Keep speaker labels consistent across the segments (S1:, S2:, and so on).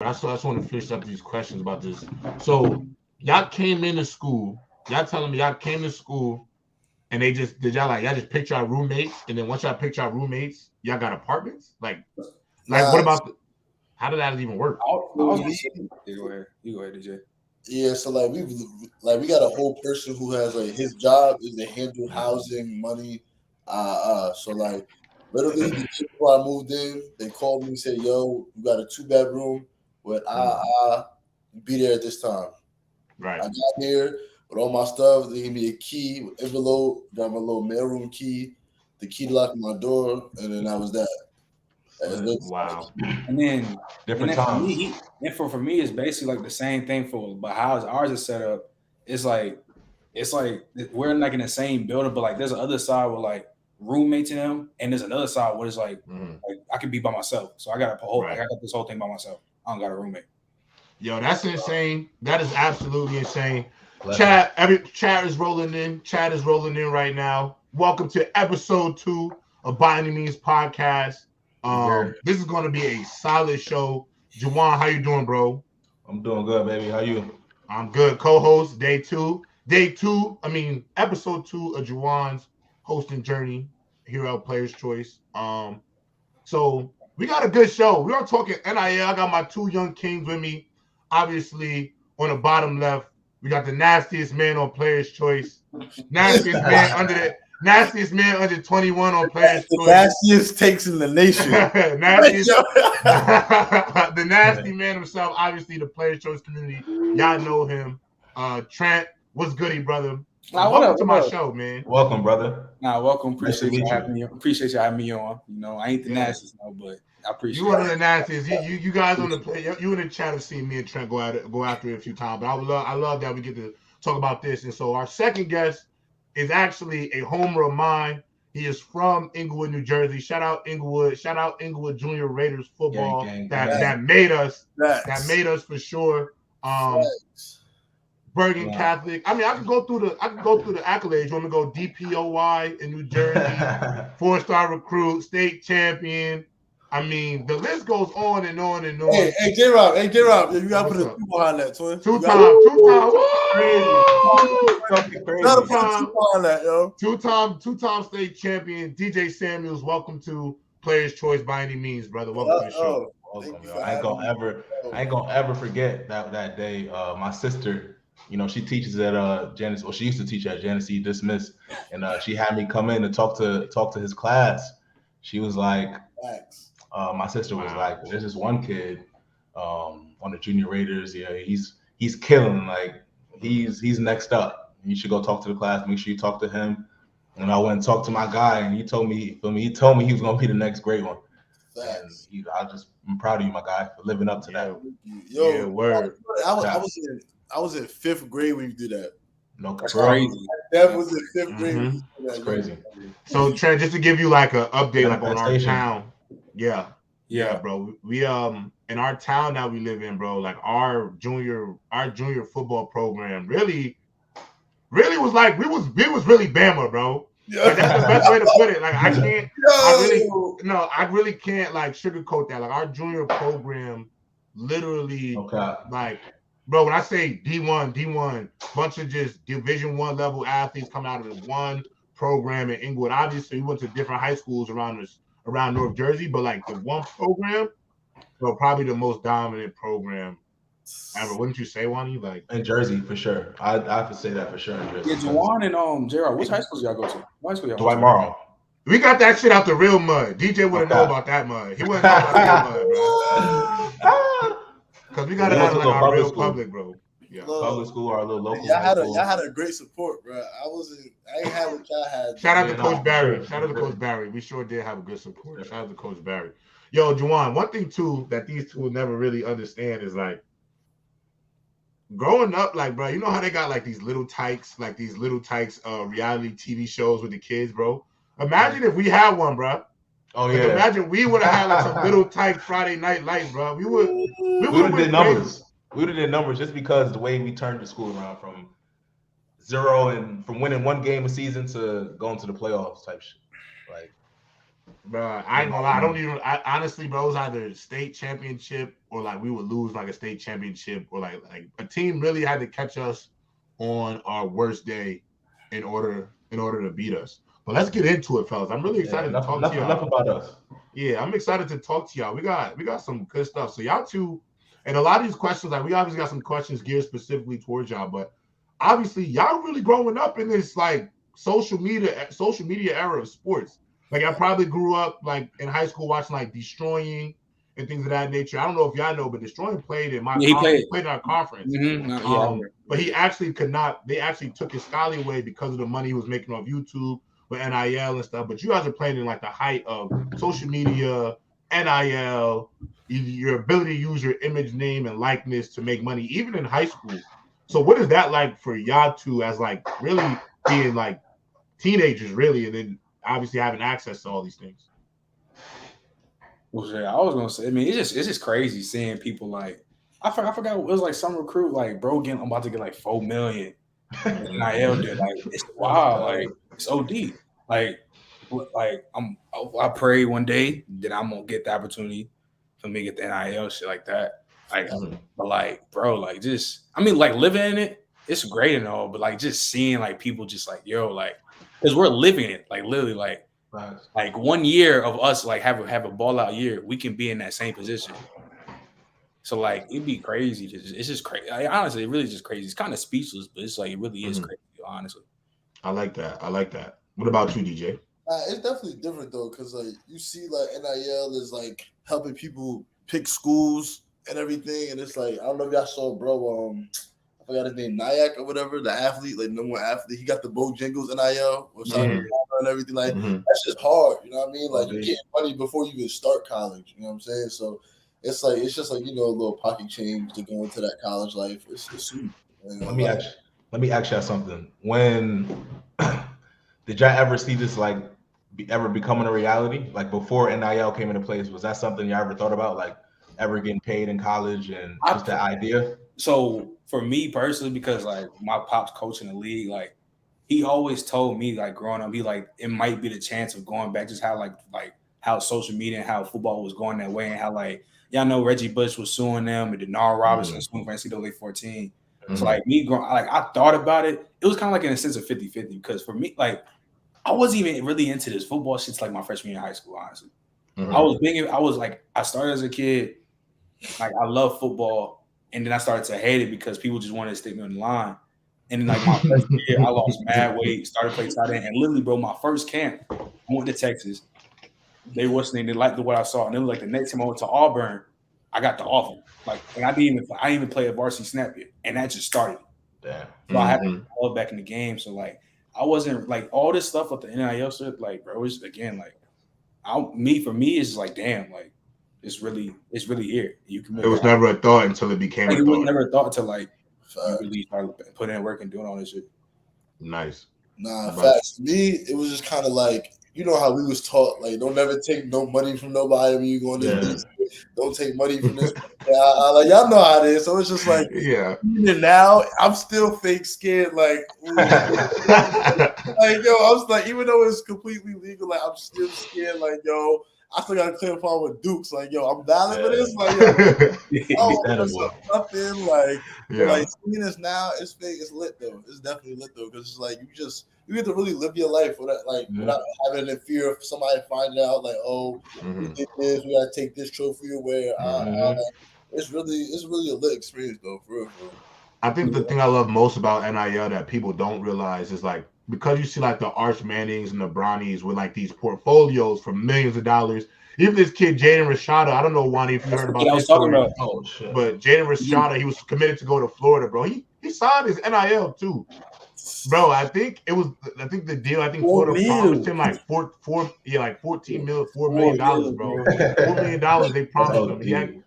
S1: I just want to finish up these questions about this. So y'all came into school. Y'all telling me y'all came to school and they just did y'all just picked y'all roommates, and then once y'all picked y'all roommates, y'all got apartments? Like what
S2: Nah,
S1: about how did that even work?
S3: I was gonna say, you go ahead, DJ.
S2: yeah, so we got a whole person who has like his job is to handle housing, money. So like literally the day before I moved in, they called me and said, "Yo, you got a 2 bedroom with be there at this time."
S1: Right.
S2: I got here with all my stuff. They gave me a key, with envelope, got my little mailroom key, the key to lock my door, and then that was that.
S1: Wow.
S3: And then
S4: Different
S3: for
S4: times.
S3: me, for me, it's basically like the same thing but how ours is set up. It's like we're like in the same building, but like there's an other side with like roommates in them, and there's another side where it's like I could be by myself. So I got I got this whole thing by myself. I don't got a roommate.
S1: Yo, that's insane. That is absolutely insane. Chat is rolling in. Chat is rolling in right now. Welcome to episode 2 of By Any Means podcast. This is going to be a solid show. Juwan, how you doing, bro?
S4: I'm doing good, baby. How you?
S1: I'm good. Co-host day 2. Episode 2 of Juwan's hosting journey here at Players Choice. So we got a good show. We are talking NIL. I got my 2 young kings with me. Obviously, on the bottom left, we got the nastiest man on Players Choice. Nastiest man under 21 on Players
S2: the
S1: Choice.
S2: nastiest takes in the nation.
S1: The nasty man himself, obviously the Players Choice community. Y'all know him. Trent, what's goody, brother? Welcome to my show, man.
S4: Welcome, brother.
S3: Welcome. Appreciate you having me. Appreciate you having me on. You know, I ain't the nastiest, but I appreciate
S1: you. One of the nastiest. You guys on the play. You in the chat have seen me and Trent go after it a few times. But I love that we get to talk about this. And so our second guest is actually a homer of mine. He is from Inglewood, New Jersey. Shout out Inglewood. Shout out Inglewood Junior Raiders football that made us. That made us for sure. Bergen Catholic. I mean, I can go through the accolades. You want me to go DPOY in New Jersey, 4-star recruit, state champion. I mean, the list goes on and on and on.
S2: Hey, J-Rob, you gotta put a 2 behind that, twin.
S1: Two-time state champion, DJ Samuels. Welcome to Players Choice by any means, brother. Welcome to the show.
S4: Welcome, I ain't gonna ever forget that day. My sister, you know, she teaches at Genesee, or she used to teach at Genesee Dismiss, and she had me come in and talk to his class. She was like, my sister was like, there's this one kid on the Junior Raiders. Yeah, he's killing. Like he's next up. You should go talk to the class. Make sure you talk to him. And I went and talked to my guy, and he told me he was gonna be the next great one. And I'm proud of you, my guy, for living up to that.
S2: Yo, word. I was in 5th grade when you did that.
S4: No,
S3: that's crazy.
S2: That was in 5th grade.
S4: That's crazy.
S1: So Trent, just to give you like an update, like on our town. Yeah, bro. We in our town that we live in, bro. Like our junior football program really was like we was really Bama, bro. Like, that's the best way to put it. Like I really can't like sugarcoat that. Like our junior program, literally, like, bro. When I say D1, bunch of just Division I level athletes come out of the one program in Inglewood. Obviously, we went to different high schools around North Jersey, but like the one program, bro, probably the most dominant program ever. Wouldn't you say, Wani? Like
S4: in Jersey for sure. I have to say that for sure. In Jersey.
S3: Yeah, Juwan and Gerard, which high schools y'all go to? What high school y'all go to?
S4: Dwight Morrow.
S1: We got that shit out the real mud. DJ wouldn't know about that mud. He wouldn't know about that mud, bro. Because we got it out of like our real public, bro.
S4: Yeah, public school or a little local.
S2: Y'all had a great support, bro. I ain't had what y'all had.
S1: Shout out to Coach Barry. Shout out to Coach Barry. We sure did have a good support. Shout out to Coach Barry. Yo, Juwan, one thing too that these two will never really understand is like growing up, like, bro, you know how they got like these little tykes reality TV shows with the kids, bro. Imagine if we had one, bro.
S4: Oh yeah.
S1: Imagine we would have had like some little tyke Friday Night Lights, bro. We would have
S4: did numbers. We would have did numbers just because the way we turned the school around from 0 and from winning one game a season to going to the playoffs type shit. Like
S1: Bro, I ain't gonna lie. I honestly, bro, it was either state championship or like we would lose like a state championship or like a team really had to catch us on our worst day in order to beat us. But let's get into it, fellas. I'm really excited to talk to y'all.
S4: Enough about us.
S1: Yeah, I'm excited to talk to y'all. We got some good stuff. So y'all two, and a lot of these questions, like we obviously got some questions geared specifically towards y'all, but obviously y'all really growing up in this like social media era of sports. Like I probably grew up like in high school watching like Destroying and things of that nature. I don't know if y'all know, but Destroying played in my
S3: he
S1: played in our conference.
S3: Mm-hmm.
S1: But he actually could not. They actually took his scholarly away because of the money he was making off YouTube with NIL and stuff. But you guys are playing in like the height of social media, NIL, your ability to use your image, name, and likeness to make money, even in high school. So what is that like for y'all two as like really being like teenagers, really, and then obviously having access to all these things?
S3: Well, yeah, I was gonna say. I mean, it's just crazy seeing people like I forgot it was like some recruit like bro I'm about to get like $4 million. NIL did like it's wild, like it's OD. Like I pray one day that I'm gonna get the opportunity for me to get the NIL shit like that. Like, but like, bro, like just I mean, like living in it, it's great and all, but like just seeing like people just like yo, like because we're living it, like literally, like 1 year of us like have a ball out year, we can be in that same position. So like it'd be crazy. It's just crazy. Like, honestly, it really just crazy. It's kind of speechless, but it's like it really is crazy. Honestly,
S1: I like that. What about you, DJ?
S2: It's definitely different though, because like you see, like NIL is like helping people pick schools and everything, and it's like I don't know if y'all saw, bro. I forgot his name, Nyack or whatever, the athlete, like number one athlete. He got the Bojangles NIL or something and everything. Like that's just hard, you know what I mean? Like you getting money before you even start college. You know what I'm saying? So it's just like a little pocket change to go into that college life. It's sweet. You know?
S4: Let me ask y'all something. When did y'all ever see this like ever becoming a reality? Like before NIL came into place, was that something y'all ever thought about? Like ever getting paid in college and just that idea?
S3: So for me personally, because like my pop's coaching the league, like he always told me like growing up, he like it might be the chance of going back, just how like how social media and how football was going that way, and how like y'all know Reggie Bush was suing them and Denard Robinson suing for NCAA 14. So like me growing, like I thought about it. It was kind of like in a sense of 50-50 because for me, like I wasn't even really into this football shit till like my freshman year in high school. Honestly, I started as a kid, like I love football, and then I started to hate it because people just wanted to stick me on the line. And then like my freshman year, I lost mad weight, started playing tight end, and literally, bro, my first camp, I went to Texas. They liked what I saw, and then like the next time I went to Auburn, I got the offer. Like, and I didn't even play a varsity snap yet, and that just started.
S4: Damn.
S3: So I had to love back in the game. So like, I wasn't like all this stuff with the NIL shit. Like, bro, it's again like, for me, it's like, damn, like, it's really here. You can.
S1: It was never a thought until it became.
S3: Like, it was never a thought until like you really started putting in work and doing all this shit.
S1: Nice.
S2: Nah, facts. To me, it was just kind of like, you know how we was taught, like, don't never take no money from nobody when you going to this. Don't take money from this. Like, y'all know how it is. So it's just like, even now, I'm still fake scared. Like, like, yo, I was like, even though it's completely legal, like, I'm still scared. Like, yo, I still got to clear phone with Dukes. Like, yo, I'm valid for this. Like, yo, nothing. Like, like seeing this now, it's fake. It's lit though. It's definitely lit though, because it's like you get to really live your life without having the fear of somebody finding out. Like, oh, we did this. We got to take this trophy away. It's really a lit experience though, for real.
S1: I think the thing I love most about NIL that people don't realize is like, because you see like the Arch Mannings and the Bronnies with like these portfolios for millions of dollars. Even this kid Jaden Rashada, I don't know, Wani, if you heard about this story, but Jaden Rashada, he was committed to go to Florida, bro. He signed his NIL too, bro. I think the deal. I think Florida promised him like $4 million, bro. $4 million they promised him.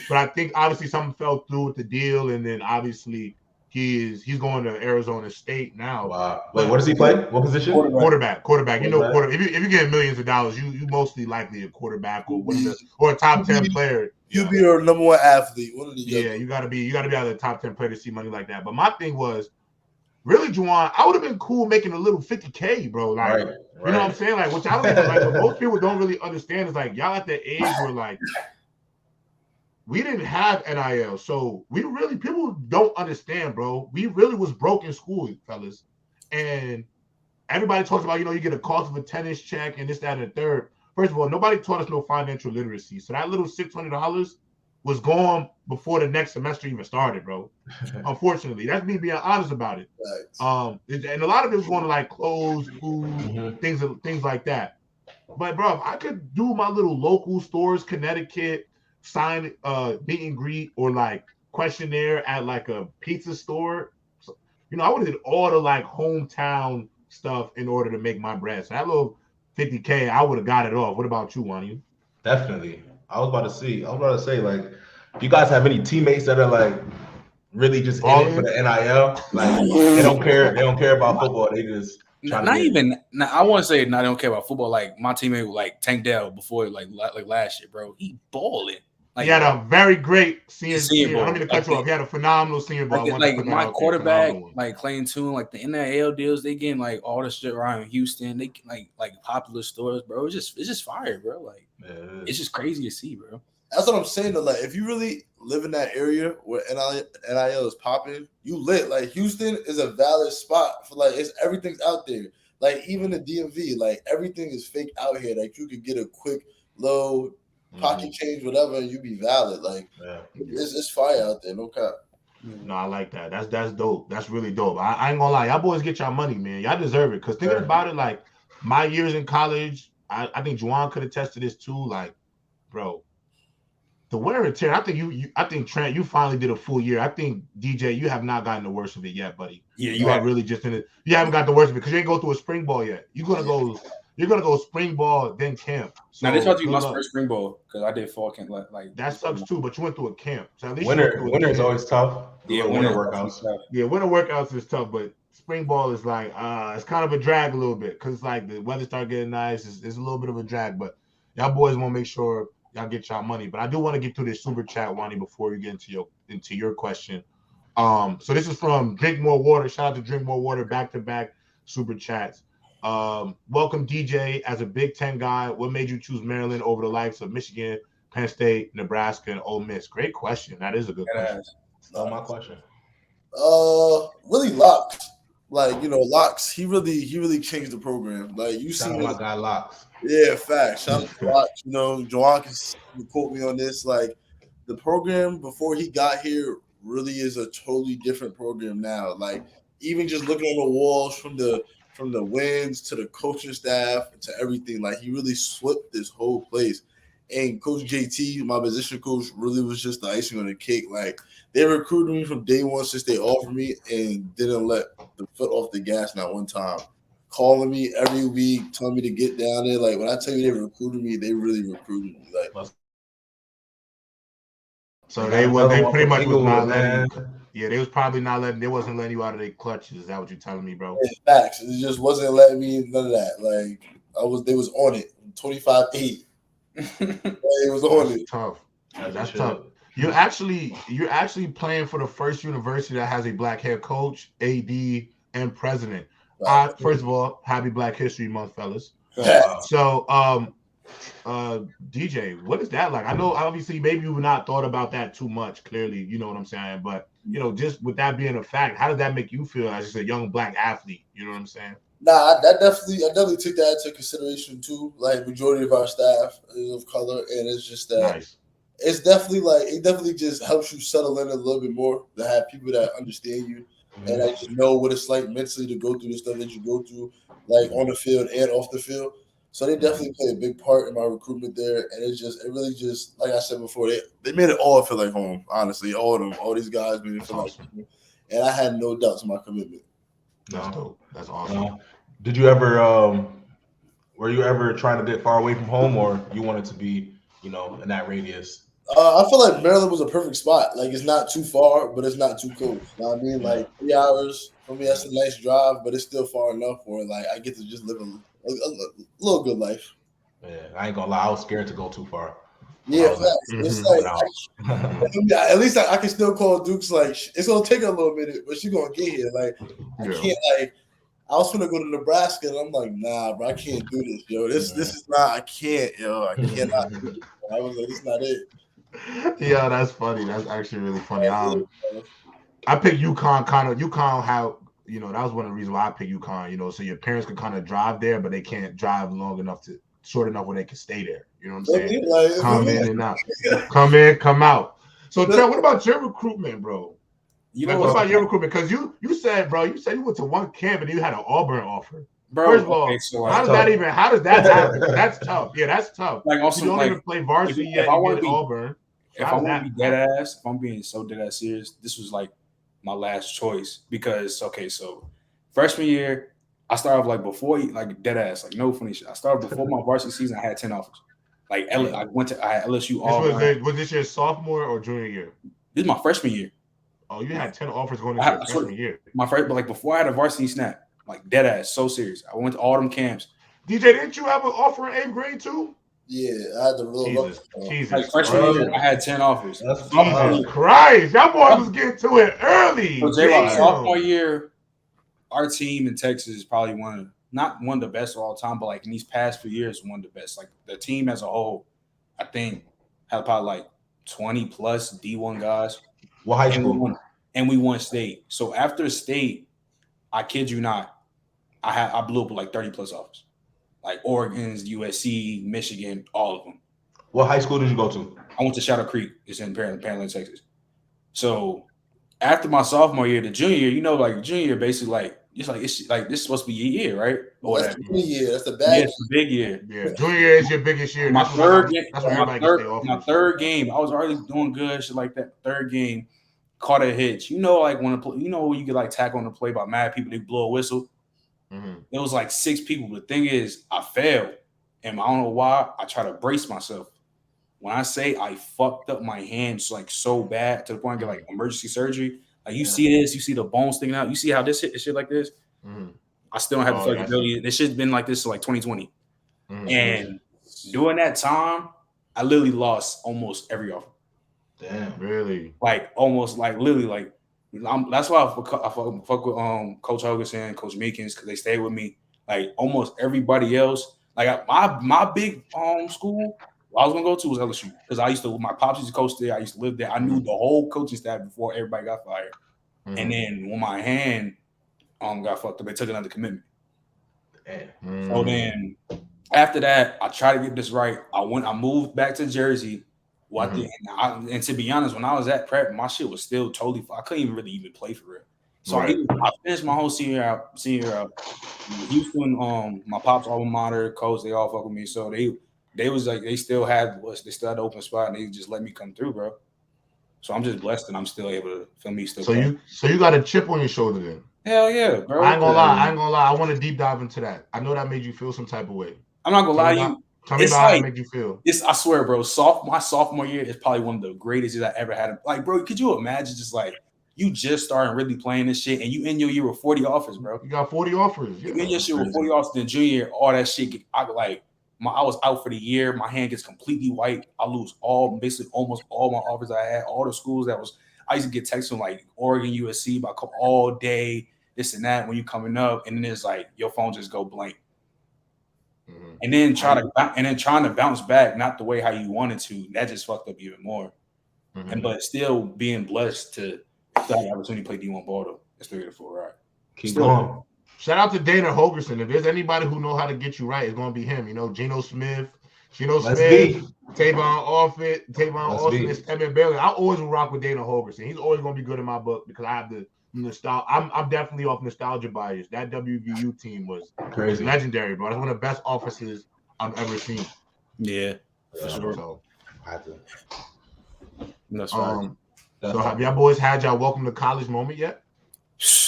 S1: But I think obviously something fell through with the deal, and then obviously he's going to Arizona State now.
S4: Wow. Wait, what does he play? What position?
S1: Quarterback. You know, if you get millions of dollars, you mostly likely a quarterback or or a top 10 player.
S2: You be your number one athlete.
S1: You gotta be out of the top 10 player to see money like that. But my thing was, really, Juwan, I would have been cool making a little 50K, bro. Like,
S4: Right,
S1: you know what I'm saying? Like, which I don't even like. What most people don't really understand is like y'all at the age where like we didn't have NIL, so we really people don't understand, bro. We really was broke in school, fellas, and everybody talks about you get a cost of a tennis check and this, that, and the third. First of all, nobody taught us no financial literacy, so that little $600 was gone before the next semester even started, bro. Unfortunately, that's me being honest about it. And a lot of it was going to like clothes, food, things like that. But bro, if I could do my little local stores, Connecticut, sign meet and greet or like questionnaire at like a pizza store, I would have did all the like hometown stuff in order to make my bread. So that little 50K, I would have got it off. What about you, Wani?
S4: Definitely. I was about to say, like, do you guys have any teammates that are like really just in it for the NIL? Like, they don't care about football. They just
S3: I want to say they don't care about football. Like my teammate, like Tank Dell before, like last year, bro, he balling. Like,
S1: he had a very great senior
S3: bowl.
S1: I don't mean to cut you off. He had a phenomenal senior ball.
S3: Like my quarterback, like Clayton Tune, like the NIL deals, they getting like all the shit around Houston. They like popular stores, bro. It's just fire, bro. Like it's just crazy to see, bro.
S2: That's what I'm saying. Though, like if you really live in that area where NIL is popping, you lit. Like Houston is a valid spot for like everything's out there. Like even the DMV, like everything is fake out here. Like you could get a quick low pocket change, whatever, and you be valid. Like it's fire out there, no cap.
S1: No, I like that. That's dope. That's really dope. I ain't gonna lie, y'all boys get y'all money, man. Y'all deserve it. Cause thinking about it, like my years in college, I think Juwan could attest to this too. Like, bro, the wear and tear. I think Trent, you finally did a full year. I think DJ, you have not gotten the worst of it yet, buddy.
S3: Yeah,
S1: you are really just in it. You haven't got the worst of it because you ain't go through a spring ball yet. You're gonna go spring ball, then camp. So
S3: now this about to be my first spring ball because I did fall camp. Like
S1: that sucks too, but you went through a camp. So at least
S4: winter is always tough.
S3: Yeah,
S4: winter workouts.
S1: Yeah, winter workouts is tough, but spring ball is like it's kind of a drag a little bit because it's like the weather start getting nice. It's a little bit of a drag, but y'all boys want to make sure y'all get y'all money. But I do want to get through this super chat, Wani, before you get into your question. So this is from Drink More Water. Shout out to Drink More Water, back-to-back super chats. Welcome, DJ. As a Big Ten guy, what made you choose Maryland over the likes of Michigan, Penn State, Nebraska, and Ole Miss? Great question. That is a good question.
S4: That's my question.
S2: Really Locks. Like, Locks, he really changed the program. Like you see
S4: my guy Locks.
S2: Yeah, facts. Shout out to Locks. Joan can quote me on this. Like the program before he got here really is a totally different program now. Like even just looking on the walls from the wins to the coaching staff to everything, like he really swept this whole place. And Coach JT, my position coach, really was just the icing on the cake. Like they recruited me from day one since they offered me and didn't let the foot off the gas not one time. Calling me every week, telling me to get down there. Like when I tell you they recruited me, they really recruited me. Like
S1: so they pretty much was not letting you. Yeah, they was probably not letting. They wasn't letting you out of their clutches. Is that what you're telling me, bro?
S2: Yeah, facts. It just wasn't letting me none of that. Like they was on it. 25-8. It was on it.
S1: Tough. That's tough. You're actually playing for the first university that has a black head coach, AD, and president. Right. First of all, happy Black History Month, fellas. So, DJ, what is that like? I know obviously maybe you've not thought about that too much. Clearly, you know what I'm saying. But just with that being a fact, how does that make you feel as just a young black athlete? You know what I'm saying?
S2: Nah, I definitely took that into consideration too. Like majority of our staff is of color, and it's just that
S1: nice.
S2: It's definitely just helps you settle in a little bit more to have people that understand you and I just know what it's like mentally to go through the stuff that you go through, like on the field and off the field. So they definitely play a big part in my recruitment there, and it really just like I said before, they made it all feel like home. Honestly, all these guys made it feel like home, and I had no doubts in my commitment.
S1: That's dope. That's awesome.
S4: Did you ever were you ever trying to get far away from home, or you wanted to be in that radius?
S2: I feel like Maryland was a perfect spot. Like it's not too far, but it's not too close. You know what I mean? Like 3 hours for me, that's a nice drive, but it's still far enough where like I get to just live a little good life.
S4: Yeah, I ain't gonna lie, I was scared to go too far.
S2: Yeah, it's like at least I can still call Dukes. Like it's gonna take her a little minute, but she's gonna get here. Like I can't like. I was gonna go to Nebraska, and I'm like, nah, bro, I can't do this, yo. This is not. I can't, yo. I cannot do this. I was like, it's not it.
S1: Yeah, that's funny. That's actually really funny. I picked UConn. UConn. How that was one of the reasons why I picked UConn. So your parents can kind of drive there, but they can't drive short enough where they can stay there. You know what I'm saying?
S2: Like,
S1: come in and out. Come in, come out. So Trent, what about your recruitment, bro? What about your recruitment? Because you said, bro, you went to one camp and you had an Auburn offer. Bro, first of all, how does that happen? That's tough. Yeah, that's tough.
S3: Like also,
S1: you don't even play varsity yet. If I want to be Auburn,
S3: if I want to be dead ass, if I'm being so dead ass serious, this was like my last choice because so freshman year I started off like before like dead ass, like no funny shit. I started before my varsity season. I had 10 offers. Like I had LSU.
S1: Was this your sophomore or junior year?
S3: This is my freshman year.
S1: Oh, you had 10 offers going into your freshman year.
S3: But like before I had a varsity snap, like dead ass, so serious. I went to all them camps.
S1: DJ, didn't you have an offer in 8th grade too?
S2: Yeah, I had the real
S1: Jesus.
S3: Like freshman year, I had 10 offers.
S1: Jesus Christ, y'all boys was getting to it early.
S3: So J-Rock, sophomore year, our team in Texas is probably not one of the best of all time, but like in these past few years, one of the best. Like the team as a whole, I think had probably like 20 plus D1 guys.
S4: What high school?
S3: And we won state. So after state, I kid you not, I blew up with like 30 plus offers. Like Oregon's, USC, Michigan, all of them.
S4: What high school did you go to?
S3: I went to Shadow Creek. It's in Panhandle, Texas. So after my sophomore year, the junior year, like junior year, basically like it's like this is supposed to be your year, right?
S2: Or that's the junior year. That's the bad.
S3: It's the big year.
S1: Yeah, junior year is your biggest year.
S3: My third game, I was already doing good, shit like that. Third game, caught a hitch. Like when you get like tackle on the play by mad people, they blow a whistle. Mm-hmm. It was like 6 people. The thing is, I failed, and I don't know why. I try to brace myself. When I say I fucked up my hands like so bad to the point I get like emergency surgery. Like you see this, you see the bone sticking out. You see how this shit like this. Mm-hmm. I still don't have the flexibility. This shit's been like this since like 2020, and during that time, I literally lost almost every offer.
S1: Damn, really?
S3: Like almost like literally like. That's why I fuck with Coach Hogerson, Coach Meekins, because they stayed with me. Like almost everybody else, like my big school I was gonna go to was LSU because my pops used to coach there. I used to live there. I knew the whole coaching staff before everybody got fired. And then when my hand got fucked up, they took another commitment. So then after that, I tried to get this right. I moved back to Jersey. And to be honest, when I was at prep, my shit was still totally. I couldn't even play for real. So I finished my whole senior out. Houston, my pops alma mater, coach, they all fuck with me. So they was like they still had the open spot, and they just let me come through, bro. So I'm just blessed, and I'm still able to feel me still.
S1: So you got a chip on your shoulder then?
S3: Hell yeah, bro.
S1: I ain't gonna lie. I want to deep dive into that. I know that made you feel some type of way.
S3: I'm not gonna lie to you.
S1: Tell me about how it made you feel.
S3: I swear, bro. My sophomore year is probably one of the greatest years I ever had. Like, bro, could you imagine just like you just starting really playing this shit and you in your year with 40 offers, bro?
S1: You got 40 offers.
S3: You in your shit with 40 offers. Then junior year, all that shit. I was out for the year. My hand gets completely white. I lose basically almost all my offers I had. All the schools I used to get texts from like Oregon, USC, but I come all day, this and that when you coming up, and then it's like your phone just go blank. And then trying to bounce back, not the way how you wanted to, that just fucked up even more. But still being blessed to have the opportunity to play D1 ball though. It's 3 to 4, right?
S4: Keep going.
S1: Shout out to Dana Hogerson. If there's anybody who know how to get you right, it's gonna be him. Geno Smith, Tavon Austin, and Emmett Bailey. I always will rock with Dana Hogerson. He's always gonna be good in my book because I have the nostalgia. I'm definitely off nostalgia bias. That WVU team was crazy, legendary, bro. That's one of the best offenses I've ever seen.
S3: Yeah,
S1: for sure. So,
S3: that's right.
S1: So have y'all boys had y'all welcome to college moment yet?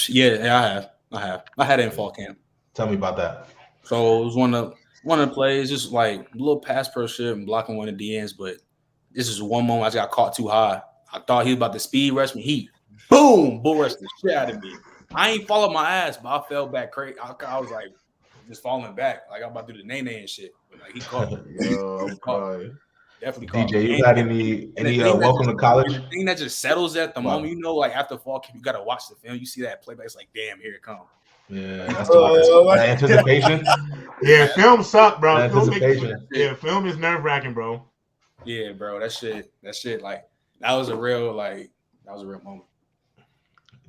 S3: Yeah, I have. I had it in fall camp.
S4: Tell me about that.
S3: So it was one of the plays, just like a little pass pro shit and blocking one of the DNs, but this is one moment I just got caught too high. I thought he was about to speed rush me. He boom, bull rushed the shit out of me. I ain't followed my ass, but I fell back crazy. I was like just falling back, like I'm about to do the nay and shit. But like he caught me. Definitely call.
S4: DJ, you got any welcome to college?
S3: The thing that just settles at the moment, like after fall camp, you gotta watch the film. You see that playback, it's like, damn, here it comes.
S4: Yeah, that's the anticipation.
S1: Yeah, film suck, bro.
S4: Anticipation.
S1: Film is nerve-wracking, bro.
S3: Yeah, bro, that shit, like that was a real moment.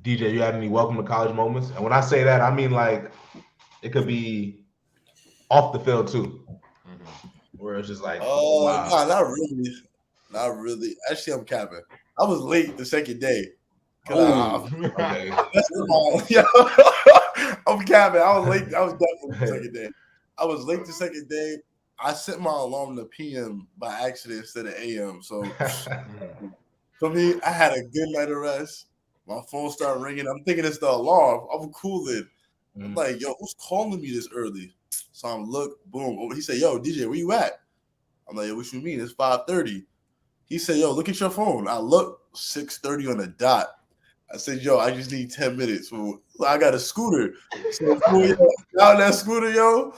S4: DJ, you had any welcome to college moments? And when I say that, I mean like it could be off the field too. Where it's just like,
S2: wow. No, not really. Actually, I'm capping. I was late the second day.
S4: Okay.
S2: I'm capping. I was late. I was definitely the second day. I was late the second day. I set my alarm to PM by accident instead of AM. So for me, I had a good night of rest. My phone started ringing. I'm thinking it's the alarm. I'm cooling. I'm like, yo, who's calling me this early? So I'm boom. He said, yo, DJ, where you at? I'm like, yo, what you mean? It's 5:30. He said, yo, look at your phone. I look 6:30 on the dot. I said, yo, I just need 10 minutes. So I got a scooter. So down that scooter, yo,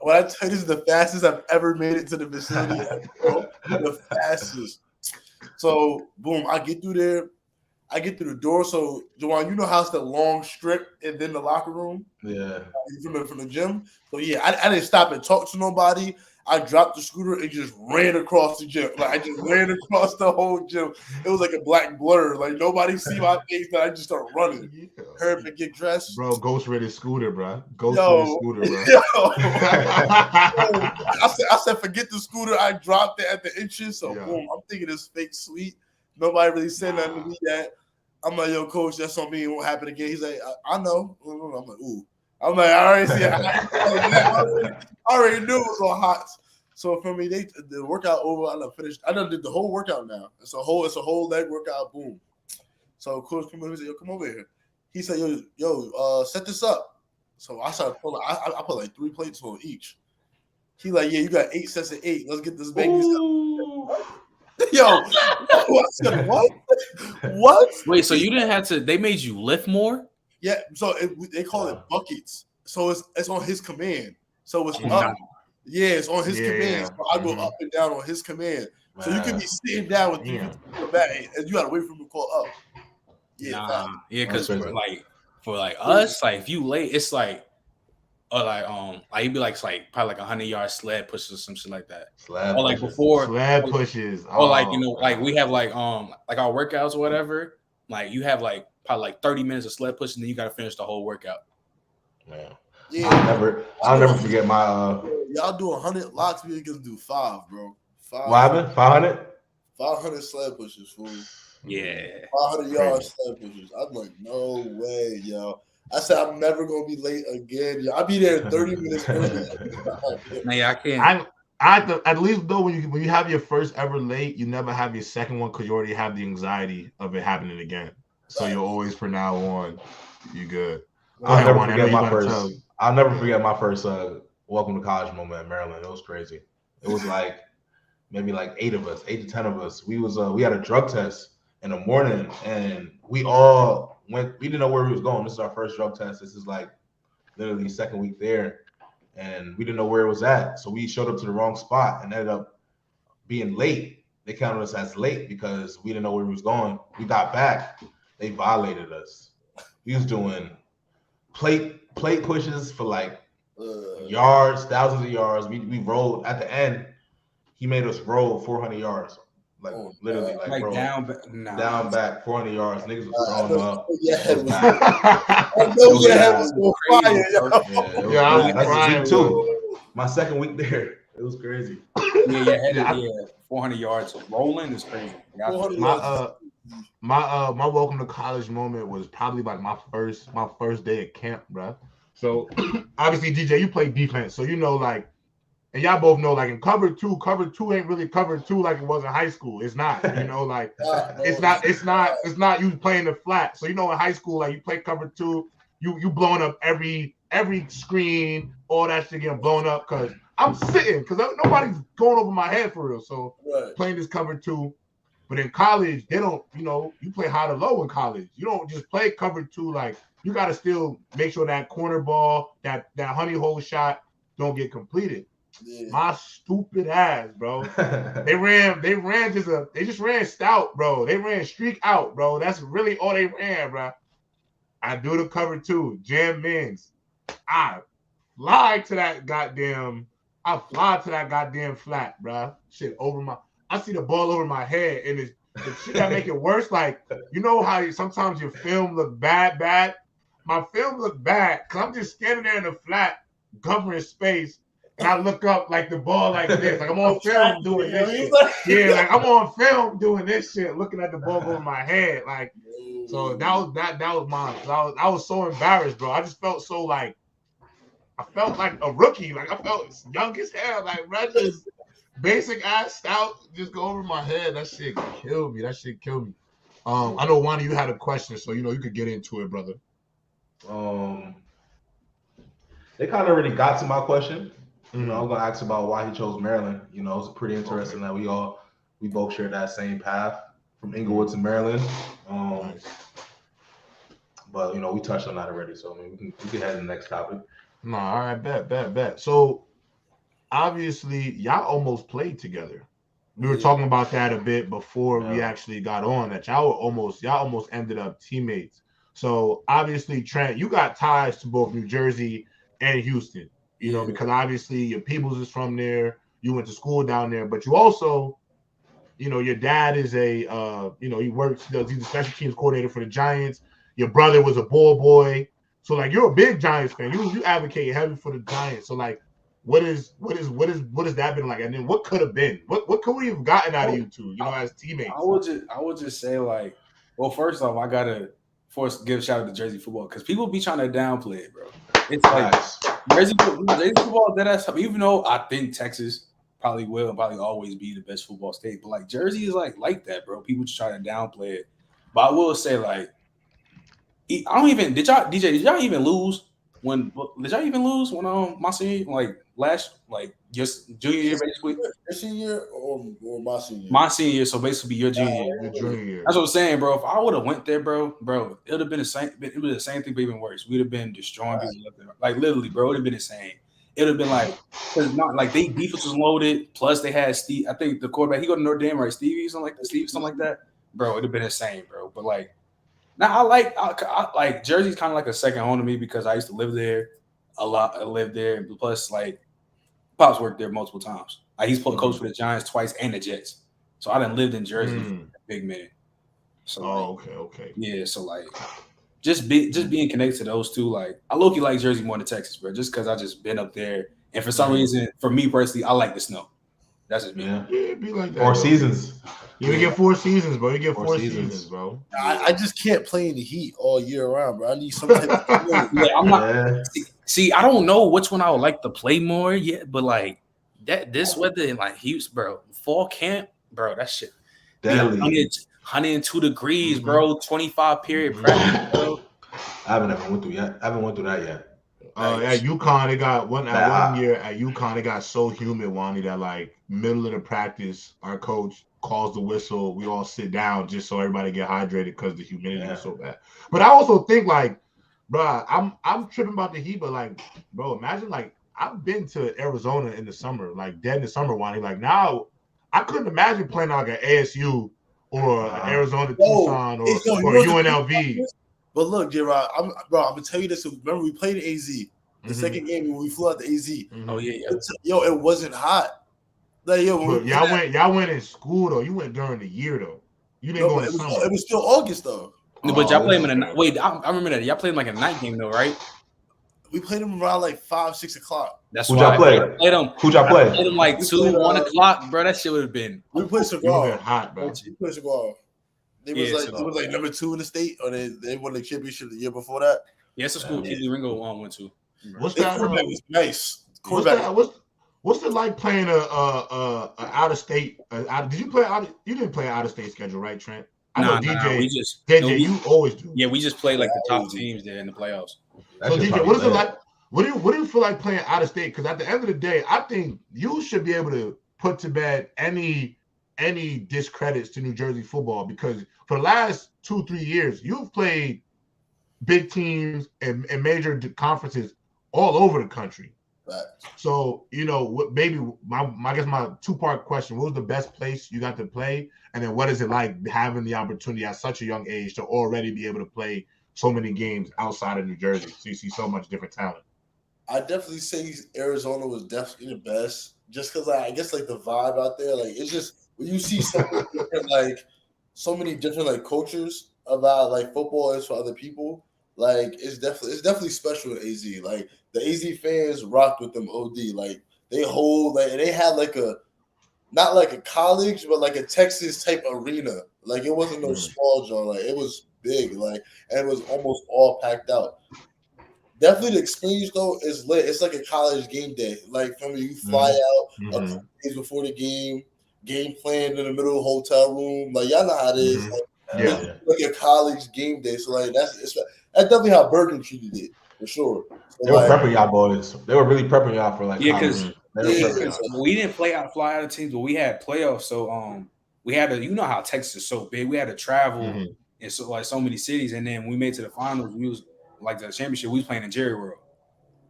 S2: when I tell you this is the fastest I've ever made it to the vicinity, the fastest. So boom, I get through there. I get through the door. So, Juwan, you know how it's the long strip and then the locker room?
S4: Yeah.
S2: From the gym. So, yeah, I didn't stop and talk to nobody. I dropped the scooter and just ran across the gym. Like, I just ran across the whole gym. It was like a black blur. Like, nobody see my face, but I just started running.
S1: Yeah.
S2: Hurry up and get dressed.
S1: Bro, ghost-rated scooter, bro. Ghost-rated scooter, bro.
S2: I said, forget the scooter. I dropped it at the entrance. So, boom, I'm thinking it's fake sweet. Nobody really said nothing to me yet. I'm like, yo, coach, that's on me. It won't happen again. He's like, I know. I'm like, ooh. I'm like, I already see it. I already knew it was on hot. So for me, the workout over. I done finished. I done did the whole workout now. It's a whole leg workout. Boom. So coach came over. He said, yo, come over here. He said, yo, set this up. So I started pulling. I put like 3 plates on each. He like, yeah, you got 8 sets of 8. Let's get this baby. Yo, I said, what? What?
S3: Wait, so you didn't have to? They made you lift more?
S2: Yeah. So they call it buckets. So it's on his command. So it's up. Yeah, it's on his command. So I go up and down on his command. So you can be sitting down with the back, and you gotta wait for him to call up. Yeah,
S3: because for us, like if you late, it's like. Or you'd be like probably like 100-yard sled pushes or some shit like that. Or like before
S1: sled pushes.
S3: Or like like we have like our workouts or whatever. Like you have like probably like 30 minutes of sled pushing, then you got to finish the whole workout.
S4: Man, yeah. I'll never forget my.
S2: Y'all do 100 locks, we can do 5, bro. 5.
S4: What happened? 500?
S2: 500 sled pushes, fool.
S3: Yeah.
S2: 500-yard sled pushes. I'm like, no way, yo. I said I'm never gonna be late again. I'll be there 30 minutes early.
S3: I can't.
S1: At least though, when you have your first ever late, you never have your second one because you already have the anxiety of it happening again. So you're always from now on, you good.
S4: I'll never forget my first welcome to college moment in Maryland. It was crazy. It was like maybe like 8 to 10 of us. We had a drug test in the morning, and we all went. We didn't know where we was going. This is our first drug test. This is like literally second week there, and we didn't know where it was at. So we showed up to the wrong spot and ended up being late. They counted us as late because we didn't know where we was going. We got back. They violated us. We was doing plate pushes for like yards, thousands of yards. We rolled at the end. He made us roll 400 yards. Like literally, like bro, down back 400 yards. Niggas was throwing up. That's week 2. My second week there, it was crazy.
S3: 400 yards rolling is crazy.
S1: My welcome to college moment was probably like my first day at camp, bro. So obviously, DJ, you play defense, so you know like. And y'all both know, like in cover two ain't really cover 2 like it was in high school. It's not, you know, like it's not you playing the flat. So you know, in high school, like you play cover 2, you blowing up every screen, all that shit getting blown up because I'm sitting because nobody's going over my head for real. So playing this cover 2, but in college they don't, you know, you play high to low in college. You don't just play cover 2 like you got to still make sure that corner ball, that honey hole shot don't get completed.
S2: Yeah.
S1: My stupid ass, bro. They just ran stout, bro. They ran streak out, bro. That's really all they ran, bro. I do the cover 2, jam mins. I fly to that goddamn flat, bro. Shit over my. I see the ball over my head, and it's the shit that make it worse. Like, you know how sometimes your film look bad. My film look bad because I'm just standing there in the flat, governing space, and I look up like the ball like this, like I'm on film doing this shit. Yeah, like I'm on film doing this shit, looking at the ball over my head, like. So that was mine. I was so embarrassed, bro. I just felt so like. I felt like a rookie. Like I felt young as hell. Like bro, just basic ass stout just go over my head. That shit killed me. I know Wani, you had a question, so you could get into it, brother.
S4: They kind of already got to my question. I'm gonna ask about why he chose Maryland. It's pretty interesting that we both share that same path from Inglewood to Maryland.
S1: Nice.
S4: But we touched on that already, so I mean we can head to the next topic.
S1: No, all right, bet. So obviously y'all almost played together. We were talking about that a bit before we actually got on, that y'all almost ended up teammates. So obviously, Trent, you got ties to both New Jersey and Houston, because obviously your peoples is from there. You went to school down there, but you also, your dad is he's a special teams coordinator for the Giants. Your brother was a ball boy. So like you're a big Giants fan. You advocate heavy for the Giants. So like what has that been like? And then what could have been? What could we have gotten out of you two, as teammates?
S3: I would just say like, well, first off, I gotta give a shout out to Jersey football because people be trying to downplay it, bro. It's like Jersey football, that's even though I think Texas probably will and probably always be the best football state, but like Jersey is like that, bro. People just try to downplay it. But I will say like, did y'all even lose when my senior just junior year basically?
S2: Your senior year or my senior year?
S3: My senior year, so basically your junior year.
S1: Your junior year.
S3: That's what I'm saying, bro. If I would have went there, bro, it would have been the same. It was the same thing, but even worse. We'd have been destroying people up there. Like literally, bro. It would have been insane. It would have been like, because not like they defense was loaded. Plus they had Steve. I think the quarterback he go to Notre Dame, right? Stevie, something like that. Bro, it'd have been insane, bro. But like. Now I like Jersey's kind of like a second home to me because I used to live there a lot. I lived there, and plus like Pops worked there multiple times. He's coached for the Giants twice and the Jets, so I done lived in Jersey for a big minute. So
S1: okay.
S3: Yeah, so like just being connected to those two, like I low-key like Jersey more than Texas, bro. Just because I just been up there, and for some reason, for me personally, I like the snow. That's just me.
S1: Yeah, it'd be like that.
S4: 4 seasons.
S1: You get 4 seasons, bro. You get 4 seasons, bro.
S2: I just can't play in the heat all year round, bro. I need some type of
S3: I'm not. See, I don't know which one I would like to play more yet, but like this weather in like Houston, bro, fall camp, bro, that shit.
S4: Deadly.
S3: 102 degrees, bro. 25 period practice, bro.
S4: I haven't went through that yet.
S1: At UConn, it got one year at UConn. It got so humid, Wani, that like middle of the practice, our coach calls the whistle. We all sit down just so everybody get hydrated because the humidity is so bad. But I also think like, bro, I'm tripping about the heat, but like, bro, imagine like I've been to Arizona in the summer, like dead in the summer, Wani. Like now, I couldn't imagine playing like an ASU or an Arizona Tucson or UNLV.
S2: But look, J-Rod, I'm gonna tell you this. Remember, we played AZ. The second game when we flew out to AZ.
S3: Oh yeah.
S2: It wasn't hot. Like
S1: y'all went in school though. You went during the year though. You didn't go in summer.
S2: It was still August though.
S3: No, but y'all played him in a night. Wait, I remember that. Y'all played him like a night game though, right?
S2: We played him around like 5-6 o'clock.
S3: That's
S4: who
S3: why
S4: y'all play.
S3: Who'd y'all play? Played him like 2-1 o'clock, bro. That shit would have been.
S2: We played Cigar.
S1: Hot, bro.
S2: We played Cigar. They was like number 2 in the state, or they won the championship the year before that.
S3: Yeah, it's a school Keely Ringo went to.
S1: What's that?
S2: Quarterback was nice.
S1: What's it like playing a out of state? Did you play you didn't play an out of state schedule, right, Trent? I know DJ. You always do.
S3: Yeah, we just play like the top teams there in the playoffs.
S1: So DJ, what is it like? What do you feel like playing out of state? Because at the end of the day, I think you should be able to put to bed any discredits to New Jersey football, because for the last 2-3 years, you've played big teams and major conferences all over the country. So, maybe I guess my 2-part question: what was the best place you got to play, and then what is it like having the opportunity at such a young age to already be able to play so many games outside of New Jersey? So you see so much different talent.
S2: I definitely say Arizona was definitely the best, just because I guess like the vibe out there, like it's just when you see so many different like cultures about like football is for other people. Like it's definitely special in AZ. Like the AZ fans rocked with them OD. Like they had like a not like a college, but like a Texas type arena. Like it wasn't no small joint. Like it was big. Like and it was almost all packed out. Definitely the experience though is lit. It's like a college game day. Like from you fly out a couple days before the game planned in the middle of the hotel room. Like y'all know how it is. Like, like a college game day. So like that's definitely how Bergen treated it for sure. So,
S4: they were prepping y'all boys. They were really prepping y'all for like
S3: because we didn't fly out of teams, but we had playoffs. So we had to, how Texas is so big. We had to travel in so many cities, and then we made to the finals. We was like the championship. We was playing in Jerry World.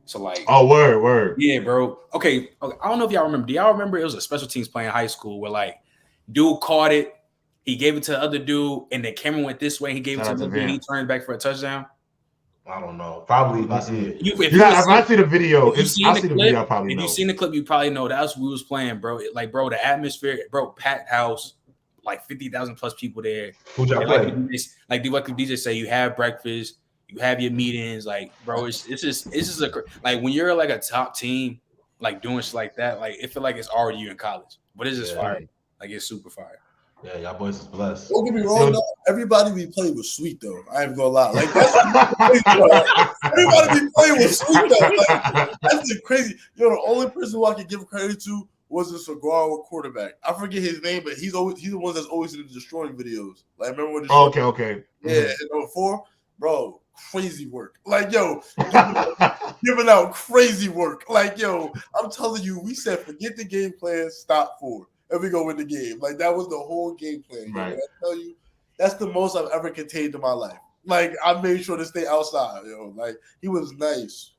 S3: So like,
S1: word,
S3: yeah, bro. Okay. I don't know if y'all remember. Do y'all remember it was a special teams play in high school where like dude caught it, he gave it to the other dude, and then Cameron went this way. He gave it to the dude. He turned back for a touchdown.
S4: I don't know. Probably if I see it.
S1: If I see the video, I see the video. I probably know.
S3: If you've seen the clip, you probably know that's what we was playing, bro. Bro, the atmosphere, bro, packed house, like 50,000 plus people there.
S4: Who'd y'all play?
S3: Like DJ say, you have breakfast, you have your meetings, like, bro. It's just like when you're like a top team, like doing shit like that, like it feel like it's already you in college, but it's just fire. Like it's super fire.
S4: Yeah, y'all boys is blessed.
S2: Don't get me wrong, though. Everybody we played was sweet, though. I ain't gonna lie. Like everybody we played was sweet, though. Like, that's the crazy. The only person who I can give credit to was the Saguaro quarterback. I forget his name, but he's the one that's always in the destroying videos. Like remember when?
S1: Okay.
S2: Yeah, in 04, bro. Crazy work. Like, yo, giving out crazy work. Like, yo, I'm telling you, we said forget the game plan, stop 4. And we go win the game. Like that was the whole game plan. Right. I tell you, that's the most I've ever contained in my life. Like I made sure to stay outside, Like he was nice.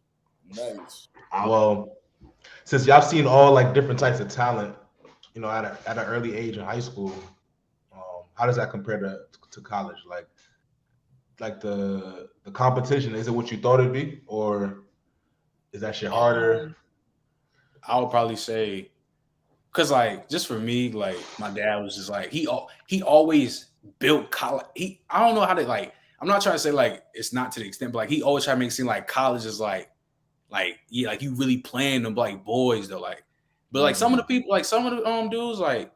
S4: Well, since y'all seen all like different types of talent, at an early age in high school, how does that compare to college? Like the competition, is it what you thought it'd be, or is that shit harder?
S3: I would probably say. Cause like just for me, like my dad was just like he always built college. I don't know how to like. I'm not trying to say like it's not to the extent, but like he always try to make it seem like college is like you really playing them like boys though. Like, but like some of the people, like some of the dudes, like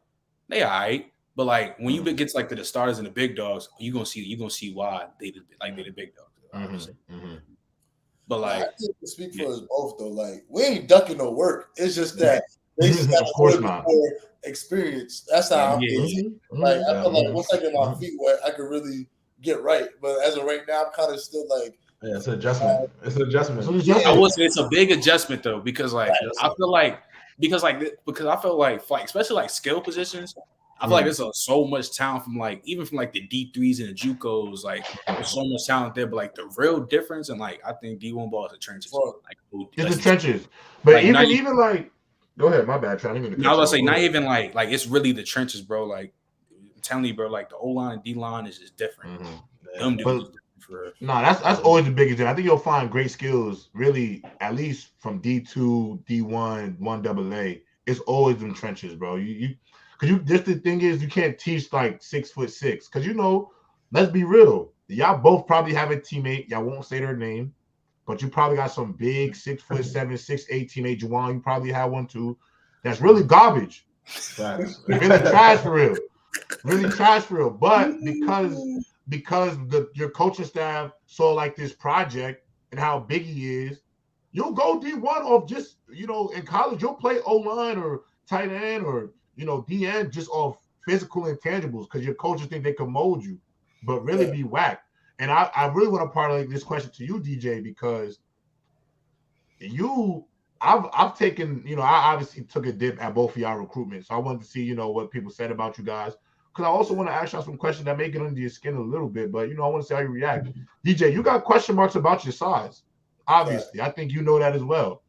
S3: they alright. But like when you get to like the starters and the big dogs, you gonna see why they the big dogs. But like,
S2: I think to speak for us both though. Like we ain't ducking no work. It's just that. They just got a little bit more experience. That's how I'm feeling. Like I feel like once I get my feet wet, I could really get right. But as of right now, I'm kind of still like.
S4: Yeah, it's an adjustment.
S3: I would say it's a big adjustment though, because like I feel like because I feel like especially like skill positions, I feel like there's so much talent from like even from like the D3s and the JUCOs, like there's so much talent there. But like the real difference, and like I think D1 ball is the trenches.
S1: It's the trenches, but like, even like. Go ahead, my bad. I was
S3: gonna say not even like it's really the trenches, bro. Like I'm telling you, bro. Like the O line and D line is just different. Them dudes
S1: that's always the biggest thing. I think you'll find great skills, really, at least from D2, D1, 1AA. It's always them trenches, bro. Just the thing is, you can't teach like 6'6", because let's be real. Y'all both probably have a teammate. Y'all won't say their name. But you probably got some big 6'7", 6'8" teammate. Juwan, you probably have one too. That's really garbage. Really trash for real. Really trash for real. But because your coaching staff saw like this project and how big he is, you'll go D1 off just in college. You'll play O-line or tight end or DN just off physical intangibles because your coaches think they can mold you, but really be whacked. And I really want to parlay this question to you, DJ, because I've taken, I obviously took a dip at both of y'all recruitment. So I wanted to see, what people said about you guys. Because I also want to ask y'all some questions that may get under your skin a little bit, but, I want to see how you react. DJ, you got question marks about your size. Obviously. I think you know that as well.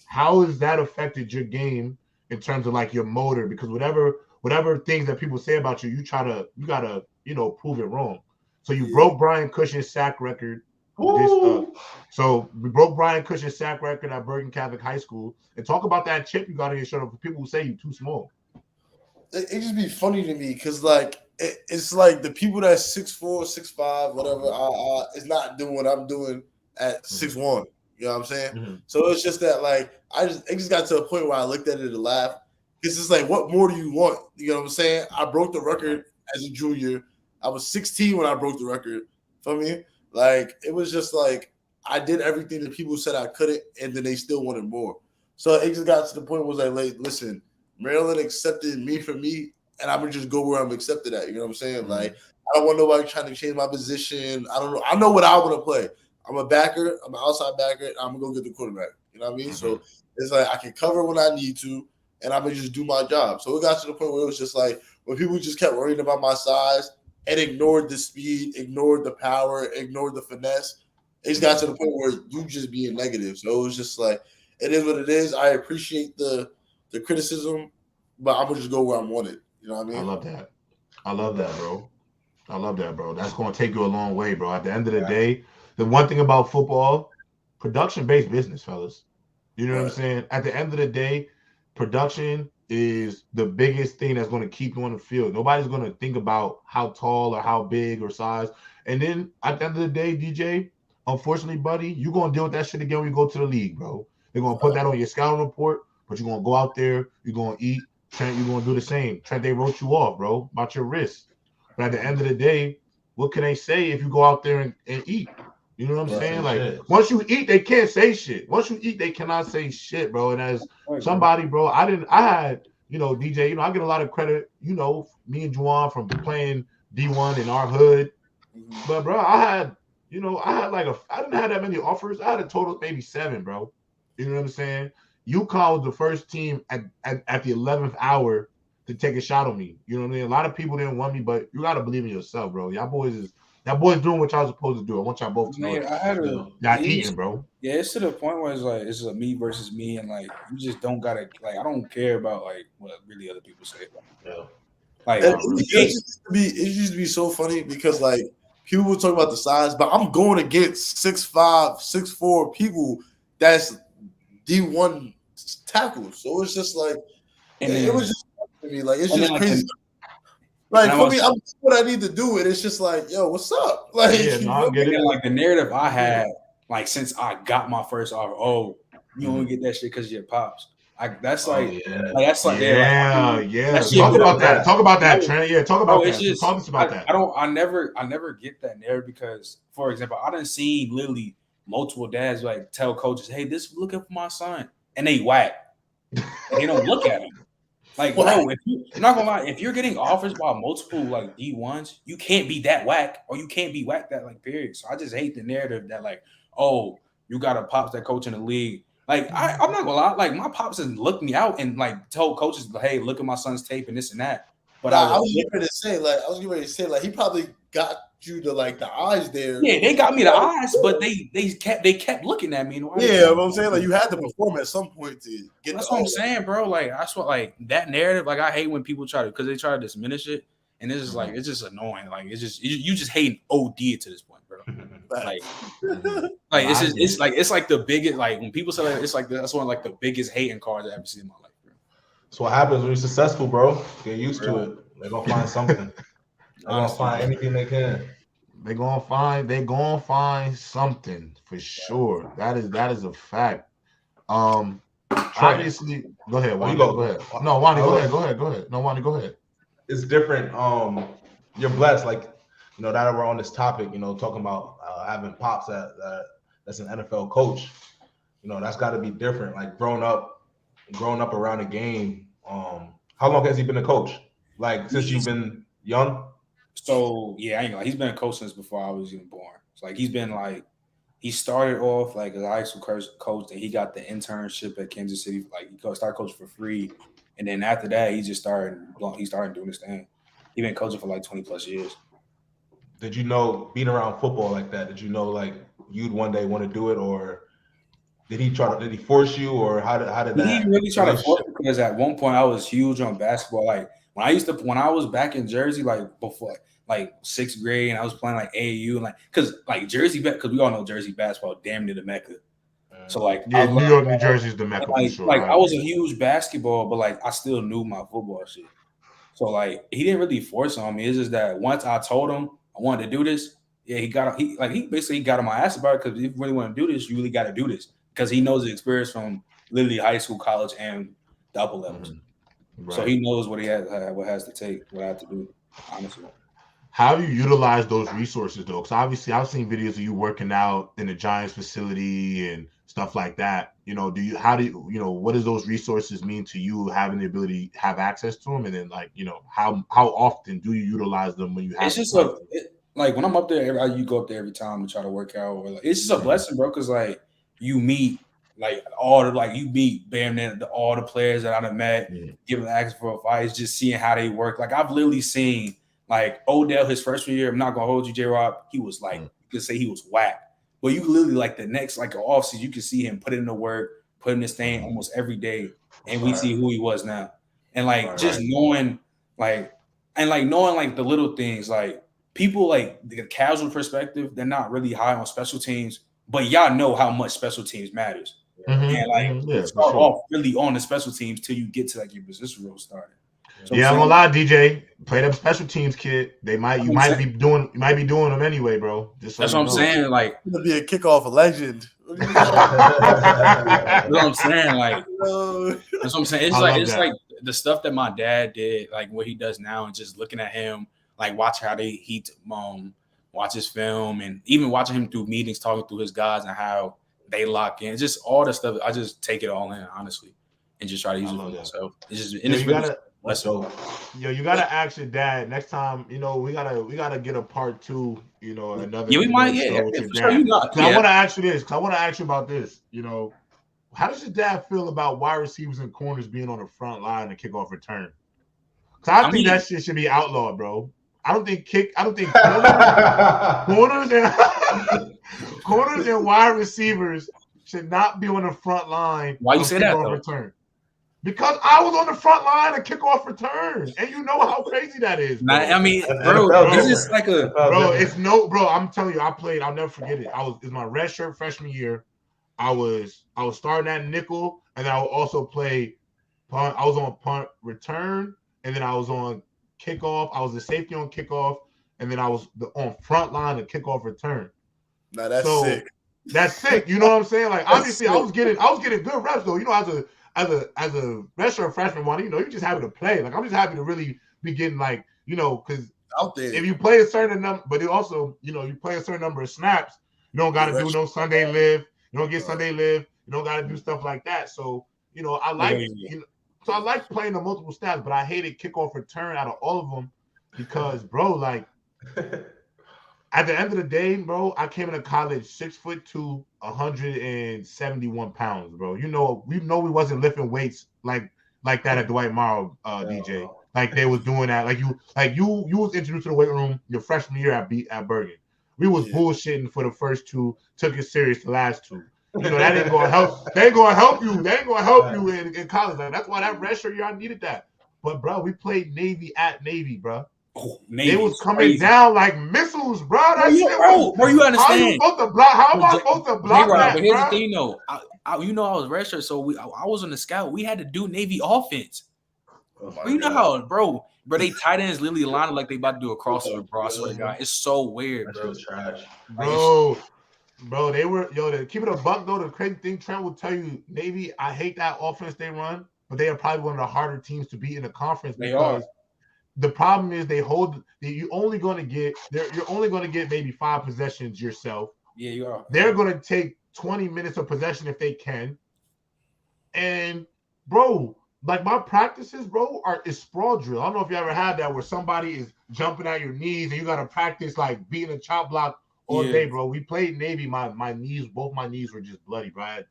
S1: How has that affected your game in terms of like your motor? Because whatever things that people say about you, you gotta prove it wrong. So you broke Brian Cushing's sack record. So we broke Brian Cushing's sack record at Bergen Catholic High School. And talk about that chip you got on your shoulder for people who say you too small.
S2: It just be funny to me because like it's like the people that's 6'4", 6'5", whatever, is not doing what I'm doing at 6'1". You know what I'm saying?
S1: Mm-hmm.
S2: So it's just that like it just got to a point where I looked at it and laughed. It's just like, what more do you want? You know what I'm saying? I broke the record as a junior. I was 16 when I broke the record. For me, like it was just like I did everything that people said I couldn't, and then they still wanted more. So it just got to the point where it was like, listen, Maryland accepted me for me, and I'm gonna just go where I'm accepted at. You know what I'm saying? Mm-hmm. Like I don't want nobody trying to change my position. I don't know. I know what I want to play. I'm a backer. I'm an outside backer. And I'm gonna go get the quarterback. You know what I mean? Mm-hmm. So it's like I can cover when I need to, and I'm gonna just do my job. So it got to the point where it was just like when people just kept worrying about my size and ignored the speed, ignored the power, ignored the finesse. It just got to the point where you just being negative. So it was just like it is what it is. I appreciate the criticism, but I'm gonna just go where I'm wanted. You know what I mean?
S1: I love that, bro. That's gonna take you a long way, bro. At the end of the day, the one thing about football, production-based business, fellas. You know what I'm saying? At the end of the day, production is the biggest thing that's going to keep you on the field. Nobody's going to think about how tall or how big or size. And then at the end of the day, DJ, unfortunately, buddy, you're going to deal with that shit again when you go to the league, bro. They're going to put that on your scouting report, but you're going to go out there, you're going to eat. Trent, you're going to do the same. Trent, they wrote you off, bro, about your wrist. But at the end of the day, what can they say if you go out there and eat? You know what I'm saying? Like, once you eat, they can't say shit. Once you eat, they cannot say shit, bro. And as somebody, bro, I had, DJ, I get a lot of credit, me and Juwan from playing D1 in our hood. But, bro, I didn't have that many offers. I had a total of maybe 7, bro. You know what I'm saying? UConn was the first team at the 11th hour to take a shot on me. You know what I mean? A lot of people didn't want me, but you got to believe in yourself, bro. Y'all boys doing what y'all supposed to do. I want y'all both to know y'all eating, bro.
S3: Yeah, it's to the point where it's like it's a me versus me, and like you just don't gotta I don't care about like what really other people say about me.
S2: Yeah. Like it used to be so funny because like people will talk about the size, but I'm going against 6'5", 6'4" people that's D1 tackles. So it's just like it was just to me like it's just crazy. Like for me, I'm doing what I need to do, and it's just like, yo, what's up? Like,
S3: I get it. Like the narrative I had, like since I got my first offer, you only get that shit because of your pops. Talk
S1: about that, Trent. Yeah, talk about that.
S3: Just,
S1: talk about that.
S3: I never get that narrative because, for example, I done seen literally multiple dads like tell coaches, "Hey, this looking for my son," and they whack. And they don't look at him. Like, bro, I'm not gonna lie, if you're getting offers by multiple like D1s, you can't be that whack, or you can't be whacked that like period. So I just hate the narrative that like, oh, you got a pops that coach in the league. Like, I'm not gonna lie, like my pops has looked me out and like told coaches, hey, look at my son's tape and this and that. But
S2: I was getting ready to say, he probably got you to like the eyes there.
S3: Yeah, they got me the eyes, but they kept looking at me.
S2: What I'm saying, like you had to perform at some point to get.
S3: That's what I'm saying, bro. Like that's what like that narrative. Like I hate when people because they try to diminish it, and it's just like it's just annoying. Like it's just you just hate OD to this point, bro. like it's like the biggest like when people say like, it's like that's one of like the biggest hating cards I've ever seen in my life, bro.
S4: So what happens when you're successful, bro? Get used to it. They're gonna find something. They're gonna find anything they can.
S1: They're gonna find something for sure. That is a fact. Obviously, go ahead. Wani, go ahead. No, Wani, go ahead. No, Wani, go ahead.
S4: It's different. You're blessed, like that we're on this topic. Talking about having pops that's an NFL coach. That's got to be different. Like growing up around the game. How long has he been a coach? Like since you've been young?
S3: So yeah, I ain't gonna lie. He's been a coach since before I was even born. So like he's been like he started off like as a high school coach, and he got the internship at Kansas City. Like he started coaching for free, and then after that, he started doing this thing. He been coaching for like 20 plus years.
S4: Did you know being around football like that? Did you know like you'd one day want to do it, or Did he force you, or how did
S3: He
S4: that
S3: didn't really try to force
S4: relationship?
S3: me because at one point I was huge on basketball. Like when I was back in Jersey, like before like sixth grade, and I was playing like AAU and like because we all know Jersey basketball damn near the mecca. So like I
S1: Yeah, New
S3: love
S1: York, New
S3: that.
S1: Jersey's the
S3: And
S1: mecca for sure.
S3: like I was a huge basketball, but like I still knew my football shit. So like he didn't really force it on me. It's just that once I told him I wanted to do this, yeah, he basically got on my ass about it because if you really want to do this, you really got to do this because he knows the experience from literally high school, college, and the upper levels.
S1: Right.
S3: So he knows what what has to take, what I have to do. Honestly,
S1: How do you utilize those resources though? Because obviously I've seen videos of you working out in the Giants facility and stuff like that. You know, what does those resources mean to you, having the ability to have access to them, and then like, you know, how often do you utilize them when you have?
S3: it's just like when I'm up there, you go up there every time to try to work out, or like it's just a blessing, bro. Because like you meet like you meet all the players that I've met, giving access for advice, just seeing how they work. Like I've literally seen like Odell his freshman year. I'm not gonna hold you, J-Rob. He was like you could say he was whack, but you literally like the next like offseason, you can see him put in the work, putting this thing almost every day, and we see who he was now, and like just knowing like knowing like the little things like. People like the casual perspective, they're not really high on special teams, but y'all know how much special teams matters. And like start off really on the special teams till you get to like your position role starting.
S1: So I'm gonna lie, DJ, play them special teams, kid. You might be doing them anyway, bro. Just so
S3: that's what I'm saying. Like
S2: gonna be a kickoff legend.
S3: That's what I'm saying. Like that's what I'm saying. It's like the stuff that my dad did, like what he does now, and just looking at him. Like watch how he watch his film and even watching him through meetings, talking through his guys and how they lock in. Just all the stuff. I just take it all in, honestly, and just try to use it for myself. It's just and it's really
S1: you gotta ask your dad next time. You know, we gotta get a part 2. You know, another.
S3: Yeah, we might. Yeah, for sure. You got.
S1: I want to ask you this. I want to ask you about this. You know, how does your dad feel about wide receivers and corners being on the front line and kickoff return? Because I think that shit should be outlawed, bro. I don't think corners and wide receivers should not be on the front line.
S3: Why you say that though?
S1: Return. Because I was on the front line of kickoff return, and you know how crazy that is. Bro.
S3: I mean, bro, this is like
S1: I'm telling you, I played. I'll never forget it. It's my redshirt freshman year. I was starting at nickel, and then I would also play punt. I was on punt return, and then I was on kickoff. I was the safety on kickoff, and then I was on front line of kickoff return.
S2: Now that's sick.
S1: That's sick. You know what I'm saying? Like obviously, I was getting good reps though. You know, as a redshirt freshman one, you know, you're just happy to play. Like I'm just happy to really be getting like, you know, because
S2: out there,
S1: if you play a certain number, but it also, you know, you play a certain number of snaps, you don't got to do no Sunday live. You don't get Sunday live. You don't got to do stuff like that. So, you know, I like playing the multiple snaps, but I hated kickoff return out of all of them because, bro, like at the end of the day, bro, I came into college 6'2", 171 pounds, bro. You know, we wasn't lifting weights like that at Dwight Morrow, DJ. Like they was doing that. Like you was introduced to the weight room your freshman year at Bergen. We was bullshitting for the first 2, took it serious the last 2. You know, that ain't gonna help. They ain't gonna help you. They ain't gonna help you in college. Like that's why that redshirt year I needed that. But bro, we played Navy at Navy, bro.
S3: Oh, Navy
S1: they was coming down like missiles, bro. That shit
S3: bro, you understand?
S1: How you supposed to block? How am I supposed to block that,
S3: but here's
S1: bro?
S3: the thing, though. I was redshirt, so I was on the scout. We had to do Navy offense. You know how, bro, they tight ends literally lined like they about to do a crossover, bro. I swear to God, it's so weird, bro.
S4: That's trash,
S1: bro. They were to keep it a buck though. The crazy thing, Trent will tell you, Navy. I hate that offense they run, but they are probably one of the harder teams to beat in the conference.
S3: They are.
S1: The problem is you're only going to get maybe 5 possessions yourself.
S3: Yeah, you are.
S1: They're going to take 20 minutes of possession if they can. And bro, like my practices, bro, is sprawl drill. I don't know if you ever had that where somebody is jumping at your knees and you got to practice like beating a chop block all day, bro. We played Navy. My knees, both my knees were just bloody, bro. I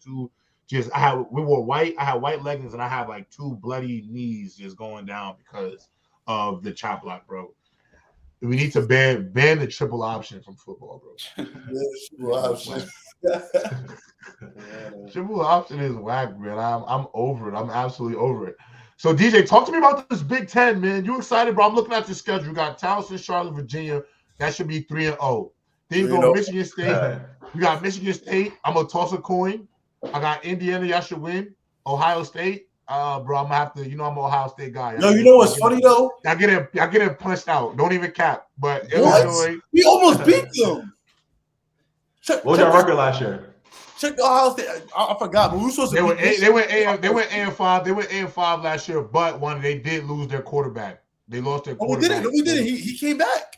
S1: had we wore white. I had white leggings and I had like 2 bloody knees just going down because of the chop block, bro. We need to ban the triple option from football, bro.
S2: Triple option.
S1: Triple option is whack, man. I'm over it. I'm absolutely over it. So DJ, talk to me about this Big Ten, man. You excited, bro? I'm looking at the schedule. You got Towson, Charlotte, Virginia. That should be 3-0. Then you go Michigan State. You got Michigan State. I'm gonna toss a coin. I got Indiana. Y'all should win. Ohio State. Bro, I'm gonna have to. I'm an Ohio State guy.
S2: No, you know what's funny though?
S1: I get it punched out. Don't even cap. But
S2: Illinois, we almost beat them.
S4: What was your record last year?
S2: Check the Ohio State. I forgot, but we were supposed to.
S1: They went A-5. They went A-5 last year, but they did lose their quarterback. They lost their quarterback.
S2: We did it. He came back.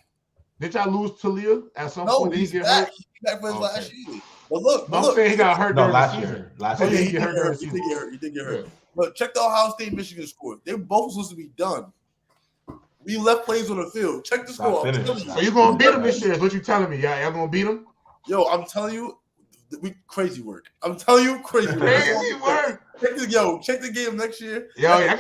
S1: Did y'all lose Talia at some point? Did he get hurt?
S2: He came back for his last year. But look,
S1: I'm saying he got hurt during
S4: last
S1: the season.
S4: year. Last year.
S2: He did get hurt. But check the Ohio State Michigan score. They were both supposed to be done. We left plays on the field. Check the score.
S1: So you're gonna beat them this year? Is what you telling me? Yeah, y'all gonna beat them?
S2: Yo, I'm telling you, crazy work. I'm telling you, crazy work. Check the game next year.
S1: Yo, y'all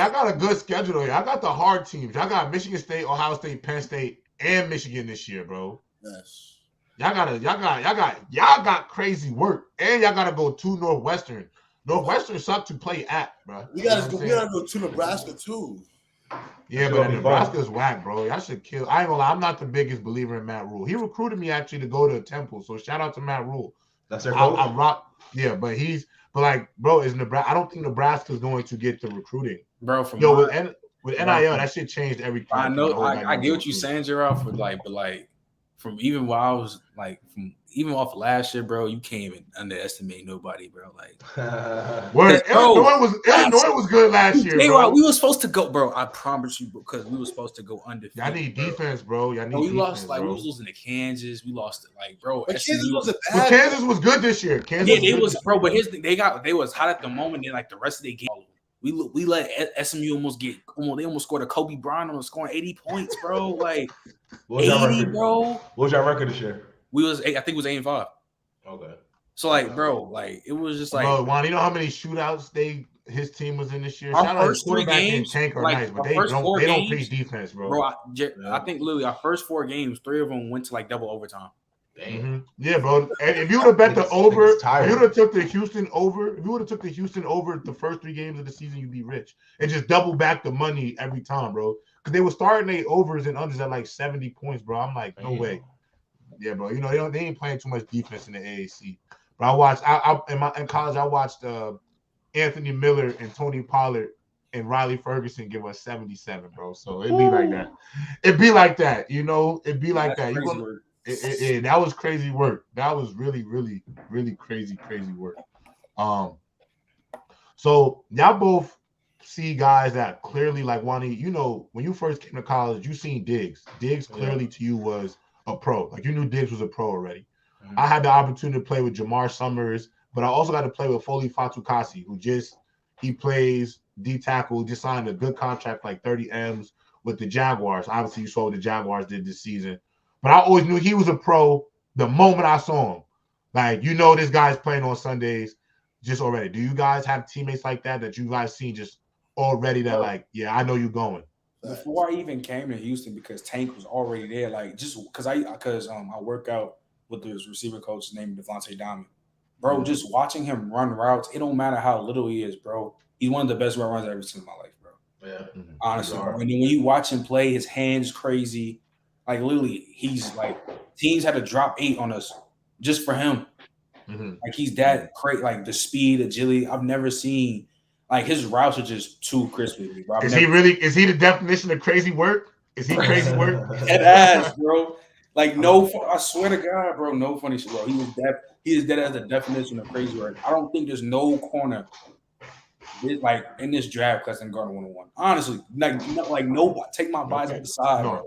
S1: got a good schedule though. Y'all got the hard teams. Y'all got Michigan State, Ohio State, Penn State, and Michigan this year, bro.
S2: Yes.
S1: Y'all got crazy work, and y'all gotta go to Northwestern. Northwestern sucked to play at, bro.
S2: We gotta go to Nebraska too.
S1: Yeah, but Nebraska's whack, bro. Y'all should kill. I ain't gonna lie. I'm not the biggest believer in Matt Rule. He recruited me actually to go to Temple, so shout out to Matt Rule.
S4: That's their coach.
S1: I rock. Yeah, but bro, is Nebraska? I don't think Nebraska's going to get the recruiting,
S3: bro.
S1: With NIL, that shit changed everything.
S3: I know. I get what you're saying, Gerald. But from even while I was even off last year, bro, you can't even underestimate nobody, bro.
S1: Illinois was good last year, bro.
S3: We were supposed to go, bro. I promise you, because we were supposed to go undefeated.
S1: Y'all need defense, bro.
S3: We lost, we was losing to Kansas. We lost it, bro.
S2: But Kansas wasn't bad.
S1: But Kansas was good this year.
S3: Bro. But they was hot at the moment. Then the rest of the game, we let SMU they almost scored a Kobe Bryant on scoring 80 points, bro. 80, bro.
S4: What was your record this year?
S3: I think it was 8-5.
S4: Okay.
S3: So bro, it was just
S1: bro, Juan, you know how many shootouts his team was in this year?
S3: Our first 3 games,
S1: Tank are nice, but they don't play defense, bro.
S3: I think literally our first 4 games, 3 of them went to double overtime.
S1: Mm-hmm. Yeah, bro. And if you would have bet the over, if you would have took the Houston over, the first 3 games of the season, you'd be rich. And just double back the money every time, bro. Because they were starting their overs and unders at 70 points, bro. I'm like, no way. Yeah, bro. They ain't playing too much defense in the AAC. But I watched in college. I watched Anthony Miller and Tony Pollard and Riley Ferguson give us 77, bro. So it'd be like that. It'd be like that. It'd be like that. That was crazy work. That was really, really, really crazy work. So y'all both see guys that clearly Wani, when you first came to college, you seen Diggs. Diggs clearly to you was a pro. You knew Diggs was a pro already. Mm-hmm. I had the opportunity to play with Jamar Summers, but I also got to play with Foley Fatukasi, who he plays D tackle, just signed a good contract, 30 M's with the Jaguars. Obviously, you saw what the Jaguars did this season. But I always knew he was a pro the moment I saw him. This guy's playing on Sundays just already. Do you guys have teammates like that you guys seen just already that I know you're going?
S3: Before I even came to Houston, because Tank was already there, just because I work out with this receiver coach named Devontae Diamond. Bro, just watching him run routes, it don't matter how little he is, bro. He's one of the best route runners I've ever seen in my life, bro.
S4: Yeah.
S3: Honestly, bro. And then when you watch him play, his hands crazy. Literally, he's teams had to drop 8 on us just for him. Mm-hmm. He's that crazy, the speed, agility. I've never seen his routes are just too crispy, bro. Is
S1: he the definition of crazy work? Is he crazy work?
S3: Dead ass, bro. I swear to God, bro, no funny shit, bro. He is dead as the definition of crazy work. I don't think there's no corner in this draft class in Garden 101. Honestly, nobody. Take my bias to the side, bro.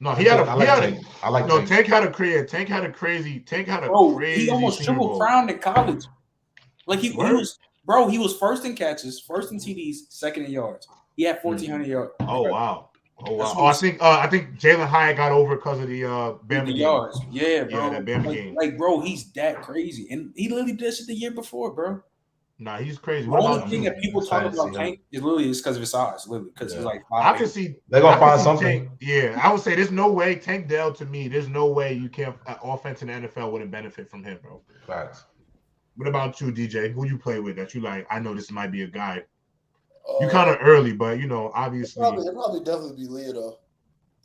S1: No, Tank had a crazy.
S3: He almost triple crowned in college. He was first in catches, first in TDs, second in yards. He had 1,400 yards.
S1: Oh wow. I think Jalen Hyatt got over because of the Bama game.
S3: Yards. Yeah, bro.
S1: Yeah, that Bama game.
S3: Bro, he's that crazy, and he literally did shit the year before, bro.
S1: Nah, he's crazy.
S3: The
S1: What
S3: only
S1: about
S3: thing
S1: you?
S3: that people talk about Tank is literally just because of his size, literally, because he's like 5'8".
S1: I can see
S4: they're gonna
S1: I can
S4: find
S1: see
S4: something.
S1: Tank. Yeah, I would say there's no way Tank Dell to me. There's no way you can't offense in the NFL wouldn't benefit from him, bro.
S4: Facts.
S1: What about you, DJ? Who you play with that you like? I know this might be a guy. You kind of early, but you know, obviously.
S2: It'd probably definitely be Leah though.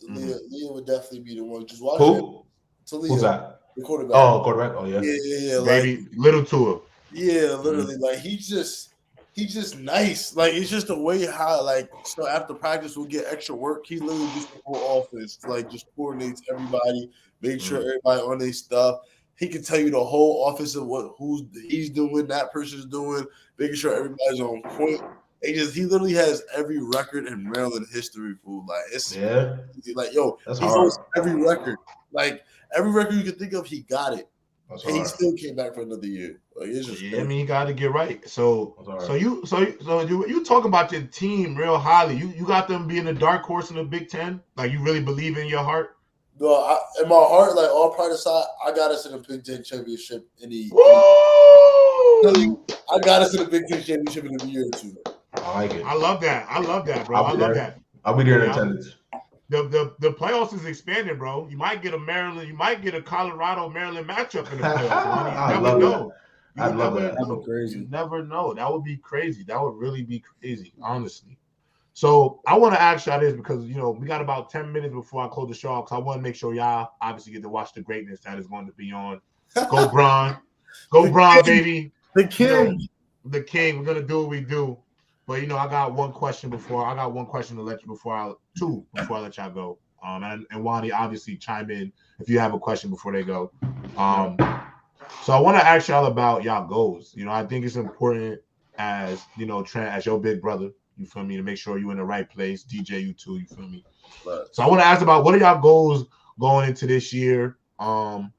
S2: Leah would definitely be the one. Just watch
S4: Who?
S2: Leah,
S4: Who's that?
S2: the quarterback.
S4: Oh, quarterback. Oh yeah.
S2: Yeah.
S1: Baby,
S2: like
S1: little Tua.
S2: yeah, literally. Like he's just nice. Like it's just the way how so after practice we'll get extra work. He literally just the whole offense, like just coordinates everybody, make sure everybody on their stuff. He can tell you the whole offense of who's he's doing, that person's doing, making sure everybody's on point. He literally has every record in Maryland history, fool. Like it's like
S4: that's
S2: he
S4: hard.
S2: holds every record. Like every record you can think of, he got it.
S4: That's
S2: and
S4: hard.
S2: he still came back for another year. Like it's just
S1: I mean, you got to get right. So you talk about your team real highly. You got them being a dark horse in the Big Ten. Like you really believe in your heart.
S2: No, in my heart, like all pride aside, I got us in the Big Ten championship I got us in the Big Ten championship in a year or two.
S4: I like it.
S1: I love that, bro. I love that.
S4: I'll be there in attendance.
S1: The playoffs is expanding, bro. You might get a Maryland, you might get a Colorado Maryland matchup in the playoffs. You never know.
S4: I'd love that.
S3: That'd be crazy.
S1: You never know. That would be crazy. That would really be crazy, honestly. So I want to ask y'all this because we got about 10 minutes before I close the show because I want to make sure y'all obviously get to watch the greatness that is going to be on. Go Bron. Go Bron, baby.
S2: The king.
S1: The king. We're gonna do what we do. But I got one question to let you before I let y'all go. And Wani obviously chime in if you have a question before they go. So I want to ask y'all about y'all goals. I think it's important as Trent, as your big brother, you feel me, to make sure you're in the right place. DJ, you too, you feel me.
S2: Right. So
S1: I want to ask about what are y'all goals going into this year? And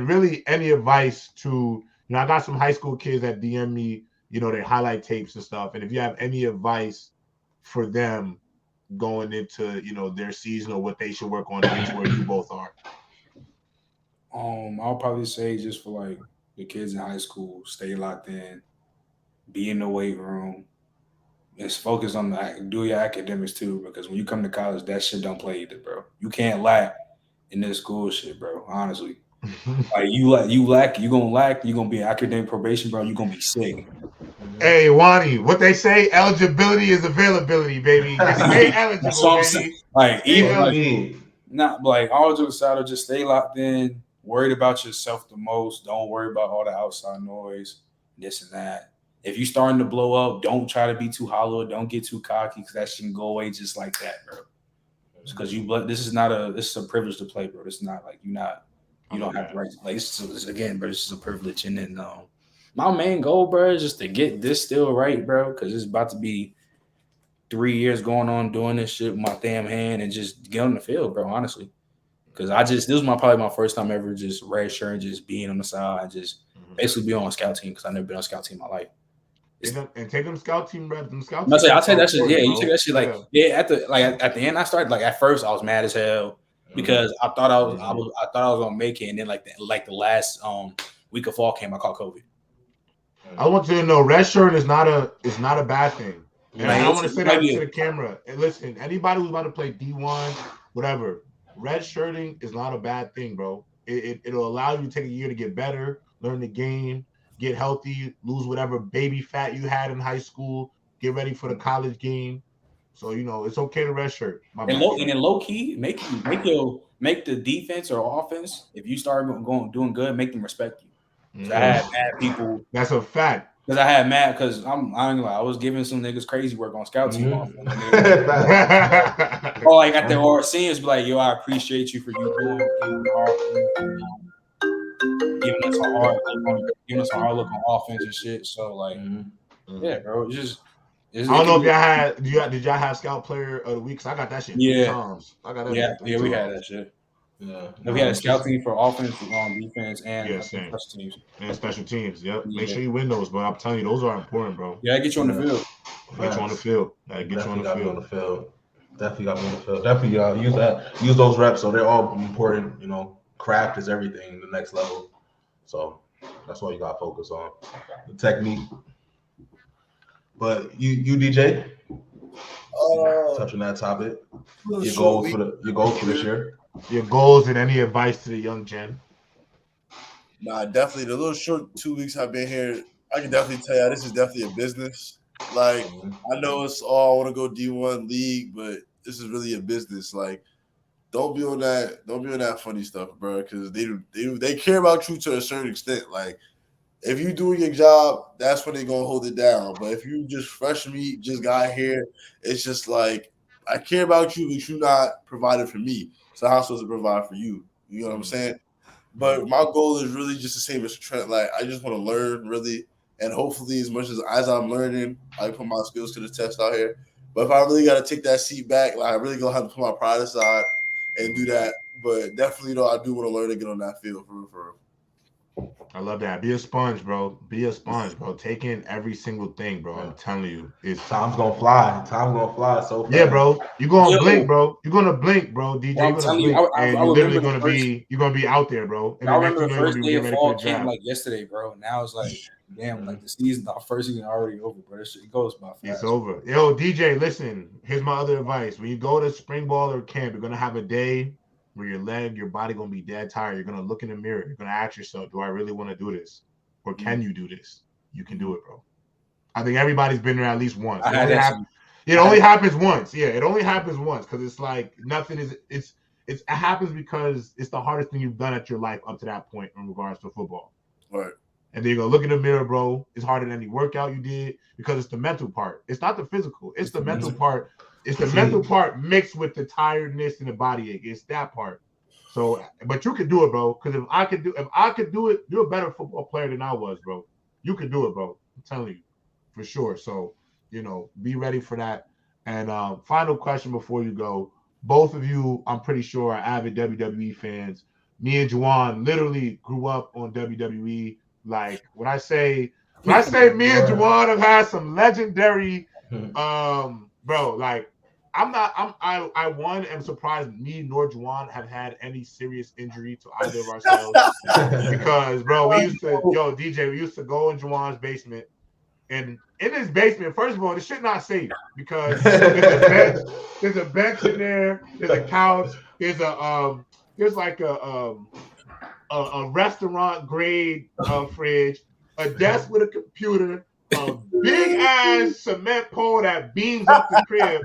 S1: really any advice to I got some high school kids that DM me, they highlight tapes and stuff. And if you have any advice for them going into, their season or what they should work on to reach where you both are.
S3: I'll probably say just for like the kids in high school, stay locked in, be in the weight room. Just focus on do your academics too, because when you come to college, that shit don't play either, bro. You can't lack in this school shit, bro. Honestly. Like you gonna be academic probation, bro. You gonna be sick.
S1: Hey, Wani, what they say, eligibility is availability, baby. Stay eligible, baby.
S3: Like even like all jokes aside, just stay locked in. Worried about yourself the most. Don't worry about all the outside noise, this and that. If you're starting to blow up, don't try to be too hollow. Don't get too cocky because that shit can go away just like that, bro. Because this is a privilege to play, bro. It's not like you don't have the right to play. This is a privilege. And then my main goal, bro, is just to get this still right, bro, because it's about to be 3 years going on doing this shit with my damn hand and just get on the field, bro, honestly. Because this was probably my first time ever just red shirt and just being on the side and just basically be on a scout team because I've never been on a scout team in my life.
S1: Take them scout team, bro.
S3: I'll take that shit. Yeah, you take that shit. At the end, I started at first I was mad as hell because I thought I was gonna make it, and then like the last week of fall came, I caught COVID.
S1: I want you to know, red shirt is not a bad thing. And I want to say that to the camera. And listen, anybody who's about to play D1, whatever, red shirting is not a bad thing, bro. It'll allow you to take a year to get better, learn the game, get healthy, lose whatever baby fat you had in high school, get ready for the college game. So it's okay to red shirt.
S3: And then low key, make the defense or offense. If you start doing good, make them respect you. So I had mad people.
S1: That's a fact.
S3: Because I had mad because I was giving some niggas crazy work on scout team. Or like at the seniors, be like, yo, I appreciate you for you giving us a hard look on offense and shit. So like, yeah, bro, it's just.
S1: I don't know if y'all had. Did y'all have scout player of the week? Cause I got that shit.
S3: Yeah,
S1: 3 times. I got that.
S3: Yeah, we had that shit. Yeah, we had a scout team for offense, defense, and special teams.
S1: And special teams. Yep. Make sure you win those, but I'm telling you, those are important, bro.
S3: Yeah, get you on the field.
S1: Get you on the field. Get you on the field.
S4: Definitely got me on the field. Definitely use those reps. So they're all important. Craft is everything. The next level. So That's all you gotta focus on. The technique. But you DJ, touch on that topic. Your goals for this year.
S1: Your goals and any advice to the young gen.
S2: Nah, definitely. The little short 2 weeks I've been here, I can definitely tell you this is definitely a business. Like, I know it's all I want to go D1 league, but this is really a business. Like, don't be on that funny stuff, bro, because they care about you to a certain extent. Like, if you doing your job, that's when they're gonna hold it down. But if you just fresh meat, just got here, it's just like I care about you, but you're not providing for me. So how am I supposed to provide for you? You know what I'm saying? But my goal is really just the same as Trent. Like I just want to learn really, and hopefully, as much as I'm learning, I put my skills to the test out here. But if I really got to take that seat back, like I really gonna have to put my pride aside and do that. But definitely, though, I do want to learn to get on that field for real.
S1: I love that. Be a sponge, bro. Be a sponge, bro. Take in every single thing, bro. I'm telling you, it's
S4: time's gonna fly. Time's gonna fly so fast.
S1: Yeah, bro. You're gonna blink, bro. You're gonna blink, bro. DJ, you're gonna blink, and you're literally gonna be out there, bro. And
S3: I remember the first day of fall came like yesterday, bro. Now it's like, damn, like the season, the first season already over, bro. It goes by fast.
S1: It's over. Yo, DJ, listen. Here's my other advice. When you go to spring ball or camp, you're gonna have a day where your body gonna be dead tired. You're gonna look in the mirror. You're gonna ask yourself, do I really want to do this? Or can you do this? You can do it, bro. I think everybody's been there at least once. It only happens once. Yeah, it only happens once because it's like nothing is. It happens because it's the hardest thing you've done at your life up to that point in regards to football.
S2: Right.
S1: And then you go look in the mirror, bro. It's harder than any workout you did because it's the mental part. It's not the physical. It's the mental part. It's the mental part mixed with the tiredness and the body ache. It's that part. So, but you can do it, bro. Because if I could do it, you're a better football player than I was, bro. You can do it, bro. I'm telling you, for sure. So, be ready for that. And final question before you go. Both of you, I'm pretty sure, are avid WWE fans. Me and Juwan literally grew up on WWE. Like when I say me and Juwan have had some legendary, bro. Like I am surprised me nor Juwan have had any serious injury to either of ourselves because, bro, we used to go in Juwan's basement. And in his basement, first of all, the shit not safe because there's a bench in there, there's a couch, there's like a restaurant grade fridge, a desk with a computer, a big ass cement pole that beams up the crib,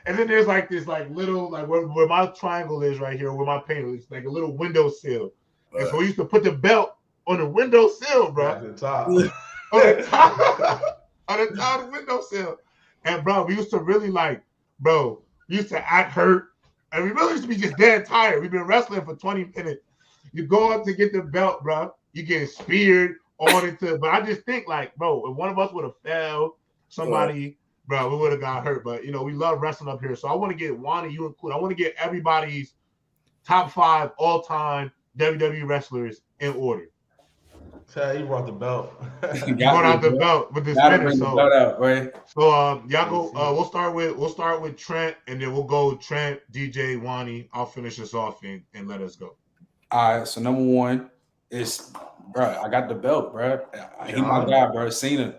S1: and then there's like this like little like where my triangle is right here, where my panel is like a little windowsill, and so we used to put the belt on the windowsill, bro.
S4: At the top.
S1: on the top of the windowsill. And bro, we used to really we used to act hurt. And we really used to be just dead tired. We've been wrestling for 20 minutes. You go up to get the belt, bro. You get speared on into. But I just think bro, if one of us would have fell, somebody, bro, we would have got hurt. But we love wrestling up here. So I want to get Wanda, you included. I want to get everybody's top 5 all-time WWE wrestlers in order.
S4: You brought the belt.
S1: You brought out the belt with this minute. So, y'all go. We'll start with Trent, and then we'll go Trent, DJ, Wani. I'll finish this off and let us go.
S3: All right. So number 1 is, bro. I got the belt, bro. He my guy, bro. Cena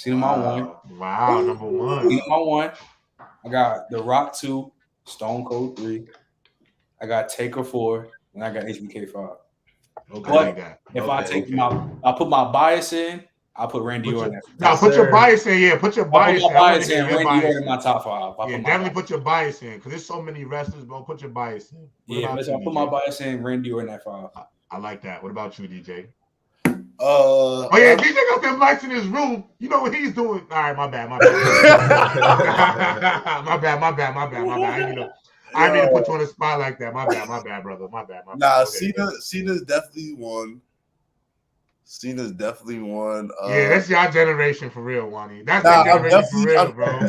S3: my 1.
S1: Wow, number 1.
S3: Cena my 1. I got The Rock 2, Stone Cold 3. I got Taker 4, and I got HBK 5.
S1: Okay.
S3: I put my bias in. I'll put Randy Orton.
S1: Put your bias in. Yeah, put your bias in.
S3: Randy Orton in my top 5.
S1: Definitely put your bius in because there's so many wrestlers, bro. Put your bias in.
S3: I'll put my bias in. Randy Orton at 5.
S1: I like that. What about you, DJ?
S2: DJ
S1: got them lights in his room. You know what he's doing. All right, my bad. my bad. I didn't mean to put you on the spot like that. My bad, brother. My bad.
S2: Nah, Cena's definitely one. Cena's definitely one.
S1: That's your generation for real, Wani. That's your generation for real, bro.
S2: I'm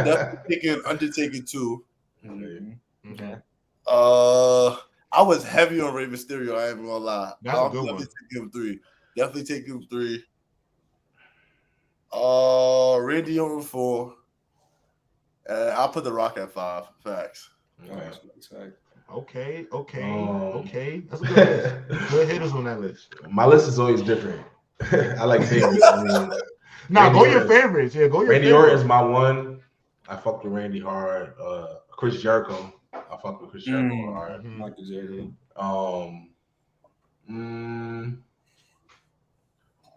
S2: definitely taking Undertaker 2.
S1: Mm-hmm. Okay.
S2: I was heavy on Rey Mysterio. I ain't gonna lie.
S1: That's a good one.
S2: Take him 3. Definitely take him 3. Randy Orton 4. I'll put The Rock at 5. Facts.
S1: Okay. That's a good list. Good hitters on that list.
S4: My list is always different. I like favorites. I mean,
S1: nah, go your favorites. Yeah, go your
S4: Randy
S1: favorites.
S4: Orton is my one. I fuck with Randy hard. Chris Jericho. I fuck with Chris Jericho hard.
S3: I like the Jericho.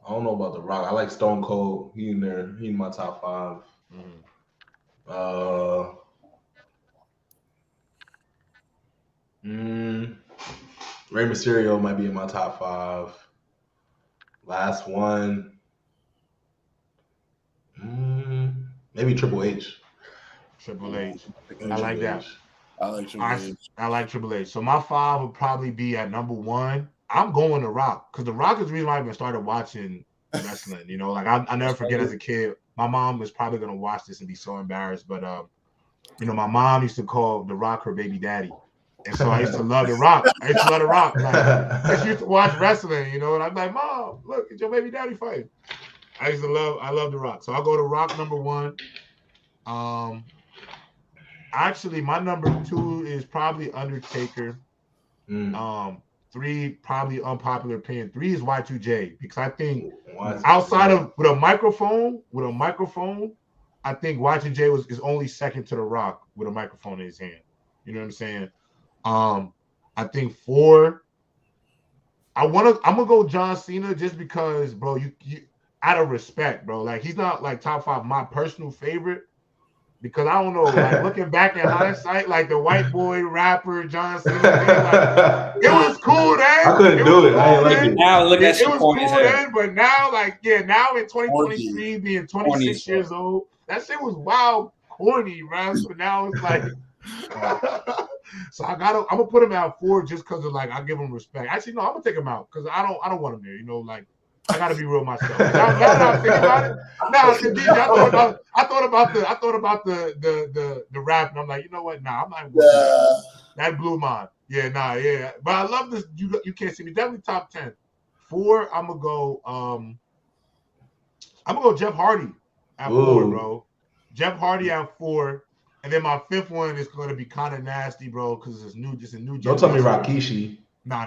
S4: I don't know about The Rock. I like Stone Cold. He in there. He in my top 5. Rey Mysterio might be in my top 5. Last one. Maybe Triple H.
S1: Triple H. I like that.
S2: I like Triple H.
S1: I like Triple H. So my 5 would probably be at number 1. I'm going The Rock because The Rock is the reason why I even started watching wrestling. You know, like I never forget as a kid. My mom was probably gonna watch this and be so embarrassed, but you know, my mom used to call The Rock her baby daddy, and so I used to love The Rock. Like, I used to watch wrestling, you know, and I'm like, Mom, look, it's your baby daddy fighting. I love The Rock. So I'll go to Rock number 1. Actually, my number 2 is probably Undertaker. 3, probably unpopular opinion. 3 is Y2J because I think outside of with a microphone, I think Y2J is only second to The Rock with a microphone in his hand. You know what I'm saying? I think 4. I'm gonna go John Cena just because, bro. You out of respect, bro. Like he's not like top 5 my personal favorite. Because I don't know, like looking back in hindsight, like the white boy rapper John Cena, like, it was cool then.
S4: I couldn't do it. I didn't like it.
S3: Now look at
S1: it was cool then, but now, like, now in 2023, being 26 years old, that shit was wild corny, bro. So now it's like, so I'm gonna put him at 4 just because of like I give him respect. Actually, no, I'm gonna take him out because I don't want him there. You know, like. I gotta be real myself. Now that I'm thinking about it, I thought about the rap, and I'm like, you know what? Nah, I'm not. That blew mine. Yeah, nah, yeah. But I love this. You can't see me. Definitely top 10. 4, I'm gonna go Jeff Hardy at 4, bro. Jeff Hardy at 4, and then my 5th one is gonna be kind of nasty, bro, because it's a new.
S4: Don't tell me Rikishi.
S1: Nah.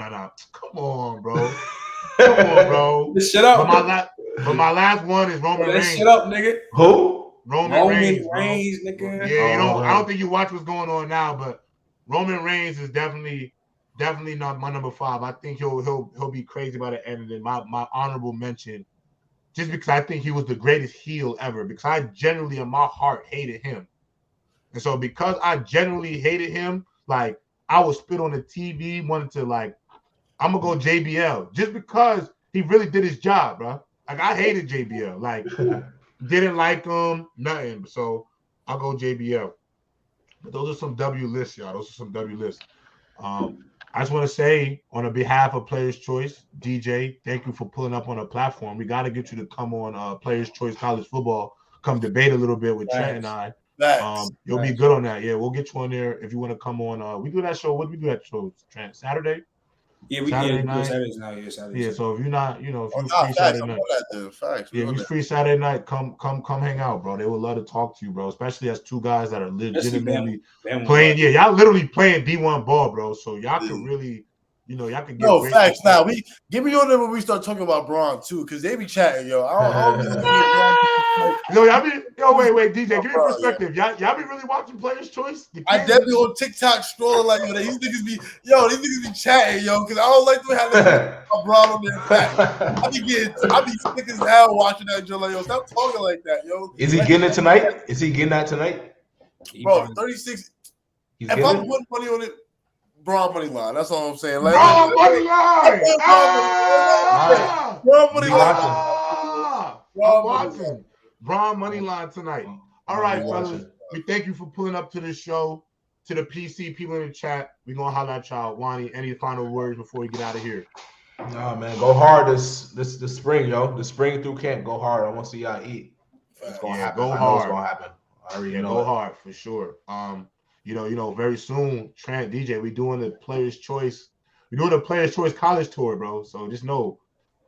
S1: Come on, bro. Come on, bro.
S3: Shut up.
S1: But my last one is Roman Reigns.
S3: Shut up, nigga.
S4: Who?
S1: Roman Reigns,
S3: nigga.
S1: Yeah, I don't think you watch what's going on now, but Roman Reigns is definitely not my number 5. I think he'll be crazy by the end of it. My honorable mention, just because I think he was the greatest heel ever. Because I genuinely, in my heart, hated him, and so because I genuinely hated him, like I would spit on the TV, wanted to like. I'm gonna go JBL just because he really did his job, bro. Like I hated JBL, like didn't like him, nothing. So I'll go JBL. But those are some W lists, y'all. Those are some W lists. I just want to say on the behalf of Players Choice, DJ, thank you for pulling up on a platform. We got to get you to come on Players Choice College Football, come debate a little bit with Trent and I. You'll be good on that. Yeah, we'll get you on there if you want to come on. We do that show. What do we do that show, Trent? Saturday?
S3: Yeah, we
S1: Saturday
S3: can
S1: night.
S3: Saturdays now. Yeah, Saturdays.
S1: Yeah, so if you're not, if you're
S2: free
S1: Saturday night,
S2: facts.
S1: yeah, if you're free Saturday night, come hang out, bro. They would love to talk to you, bro. Especially as 2 guys that are legitimately playing. Yeah, y'all literally playing D1 ball, bro. So y'all can really, y'all can get.
S2: No facts. Now we give me your number when we start talking about Braun too, because they be chatting, yo. I don't
S1: wait, DJ, give me perspective. Y'all be really watching Players Choice?
S2: I definitely on TikTok scrolling like these niggas be chatting, yo, because I don't like the way how they Braun on their back. I be sick as hell watching that, Joe. Like, yo, stop talking like that, yo.
S4: Is he getting it tonight? Is he getting that tonight?
S2: Bro, 36. If I'm putting money on it, Braun money line. That's all I'm saying. Like,
S1: Braun money line.
S2: Braun money line.
S1: I'm watching. Braun money line tonight. All right, fellas. We thank you for pulling up to the show. To the PC people in the chat, we're gonna holler at y'all. Wani, any final words before we get out of here?
S4: Nah, man, go hard this spring, yo. The spring through camp, go hard. I want to see y'all eat. It's gonna happen.
S1: Go hard.
S4: I know it's gonna happen. I already know.
S1: Go hard for sure. Very soon, Trent, DJ, we doing the Players Choice. We're doing the Players Choice College Tour, bro. So just know,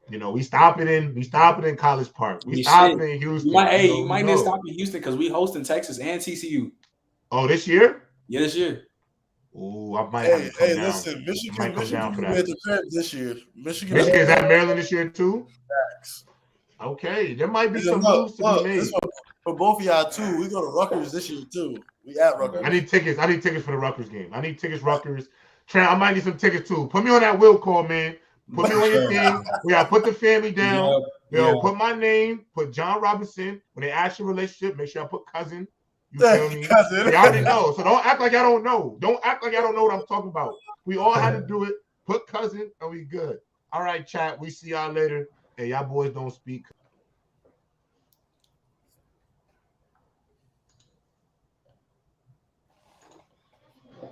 S1: we stopping in College Park. We stopping in Houston.
S3: You might need to stop in Houston because we hosting Texas and TCU.
S1: Oh, this year?
S3: Yeah, this year.
S1: Ooh, I might have to come down.
S2: Listen,
S1: Might come down for
S2: Michigan
S1: that.
S2: made the crib this year. Michigan
S1: is at Maryland this year too.
S2: Facts.
S1: Okay, there might be
S2: Listen,
S1: some moves to be made.
S2: this one for both of y'all too. We go to Rutgers this year too. We at Rutgers.
S1: I need tickets for the Rutgers game. I need tickets, Rutgers. Trent, I might need some tickets too. Put me on that will call, man. Put me on your thing. We gotta put the family down. Put my name, put John Robinson. When they ask your relationship, make sure I put cousin. You feel me?
S2: Cousin.
S1: They already know. So don't act like I don't know. Don't act like I don't know what I'm talking about. We all had to do it. Put cousin and we good. All right, chat. We see y'all later. Hey, y'all boys don't speak.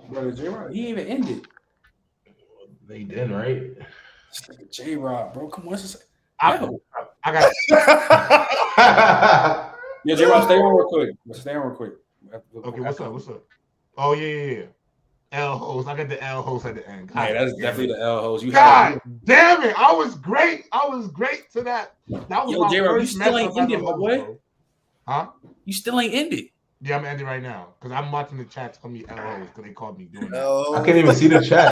S3: Brother J-Rob, he even ended.
S4: They did, right?
S3: J-Rob, bro. Come on.
S1: I got
S3: Yeah, J-Rob, stay on real quick.
S1: Okay, what's up? Oh, yeah. L host. I got the L host at the end. God,
S3: Hey, that's definitely the L host.
S1: God damn it. I was great to that. That was my
S3: J-Rob,
S1: first
S3: you still ain't ended, my boy.
S1: bro. Huh?
S3: You still ain't ended.
S1: Yeah, I'm ending right now because I'm watching the chat tell me L host because they called me doing that.
S4: I can't even see the chat.